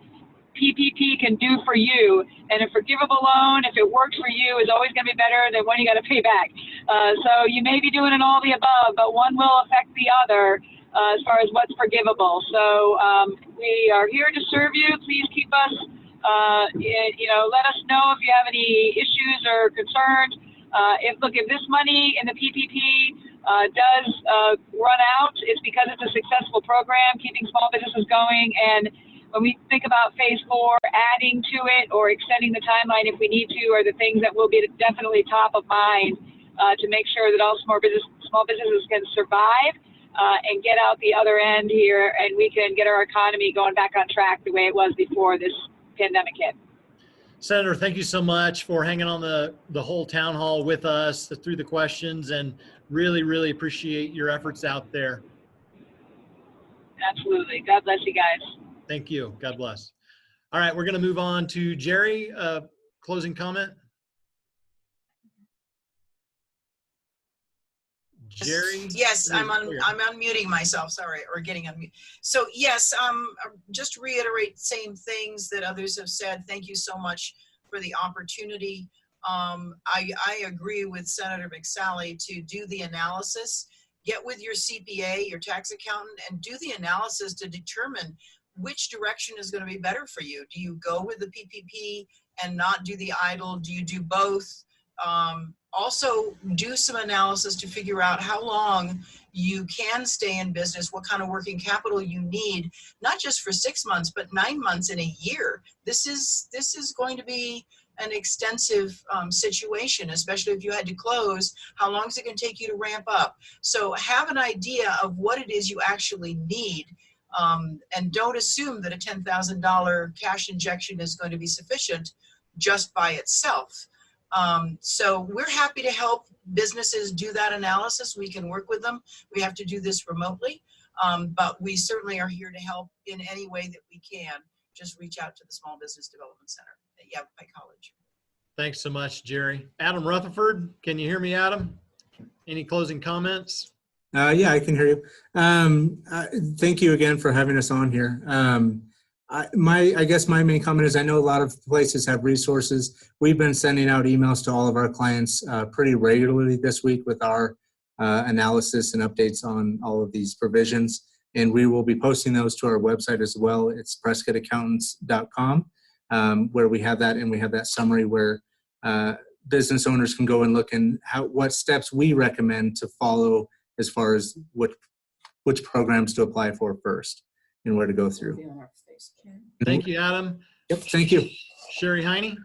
PPP can do for you. And a forgivable loan, if it works for you, is always going to be better than one you got to pay back. So you may be doing it all the above, but one will affect the other as far as what's forgivable. So we are here to serve you. Please keep us, let us know if you have any issues or concerns. If this money in the PPP does run out, it's because it's a successful program keeping small businesses going. And when we think about phase 4, adding to it or extending the timeline if we need to are the things that will be definitely top of mind to make sure that all small businesses can survive and get out the other end here, and we can get our economy going back on track the way it was before this pandemic hit. Senator, thank you so much for hanging on the whole town hall with us through the questions, and really, really appreciate your efforts out there. Absolutely. God bless you guys. Thank you. God bless. All right, we're going to move on to Jerry. Closing comment. Jerry? Yes, I'm unmuting myself, sorry, or getting unmuted. So yes, just to reiterate same things that others have said. Thank you so much for the opportunity. I agree with Senator Mcsalley to do the analysis, get with your CPA, your tax accountant, and do the analysis to determine which direction is going to be better for you. Do you go with the PPP and not do the EIDL? Do you do both? also do some analysis to figure out how long you can stay in business, what kind of working capital you need, not just for 6 months, but 9 months in a year. This is going to be an extensive situation, especially if you had to close. How long is it going to take you to ramp up? So have an idea of what it is you actually need, and don't assume that a $10,000 cash injection is going to be sufficient just by itself. So we're happy to help businesses do that analysis. We can work with them. We have to do this remotely, but we certainly are here to help in any way that we can. Just reach out to the Small Business Development Center at Yavapai College. Thanks so much, Jerry. Adam Rutherford, can you hear me, Adam? Any closing comments? Yeah, I can hear you. Thank you again for having us on here. I guess my main comment is I know a lot of places have resources. We've been sending out emails to all of our clients pretty regularly this week with our analysis and updates on all of these provisions. And we will be posting those to our website as well. It's prescottaccountants.com, where we have that, and we have that summary where business owners can go and look and what steps we recommend to follow as far as which programs to apply for first and where to go through. Thank you, Adam. Yep, thank you. Sherry Heine.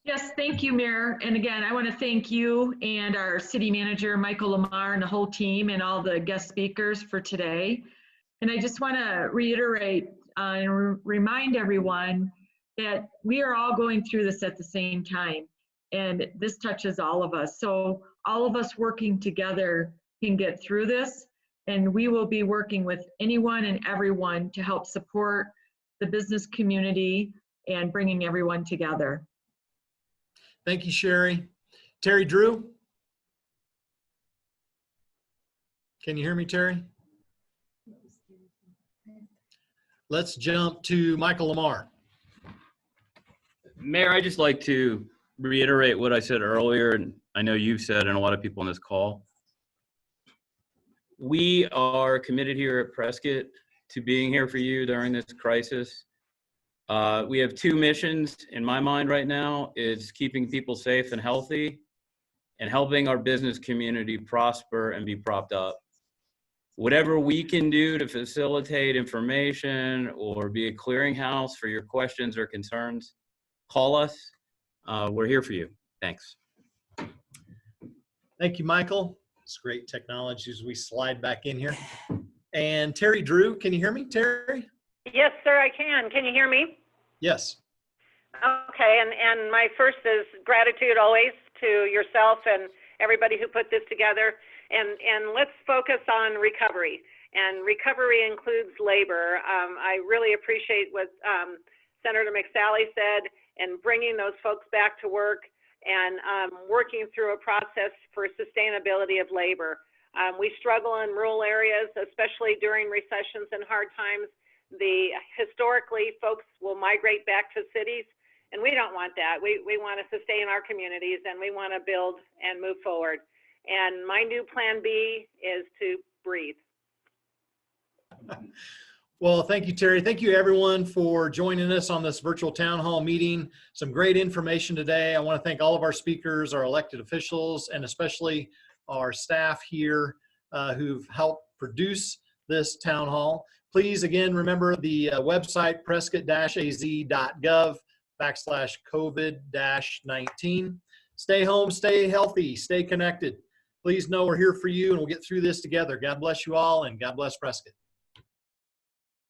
Yes, thank you, Mayor. And again, I want to thank you and our city manager, Michael Lamar, and the whole team and all the guest speakers for today. And I just want to reiterate and remind everyone that we are all going through this at the same time. And this touches all of us. So all of us working together can get through this. And we will be working with anyone and everyone to help support the business community and bringing everyone together. Thank you, Sherry. Terry Drew. Can you hear me, Terry? Let's jump to Michael Lamar. Mayor, I'd just like to reiterate what I said earlier, and I know you've said, and a lot of people on this call. We are committed here at Prescott to being here for you during this crisis. We have two missions in my mind right now. Is keeping people safe and healthy and helping our business community prosper and be propped up. Whatever we can do to facilitate information or be a clearinghouse for your questions or concerns, call us. We're here for you. Thanks. Thank you, Michael. It's great technology as we slide back in here. And Terry Drew, can you hear me, Terry? Yes, sir, I can. Can you hear me? Yes. Okay, and my first is gratitude always to yourself and everybody who put this together. And let's focus on recovery. And recovery includes labor. I really appreciate what Senator Mcsalley said, and bringing those folks back to work and working through a process for sustainability of labor. We struggle in rural areas, especially during recessions and hard times. Historically, folks will migrate back to cities, and we don't want that. We want to sustain our communities, and we want to build and move forward. And my new plan B is to breathe. Well, thank you, Terry. Thank you, everyone, for joining us on this virtual town hall meeting. Some great information today. I want to thank all of our speakers, our elected officials, and especially our staff here who've helped produce this town hall. Please, again, remember the website, prescott-az.gov/COVID-19. Stay home, stay healthy, stay connected. Please know we're here for you, and we'll get through this together. God bless you all, and God bless Prescott.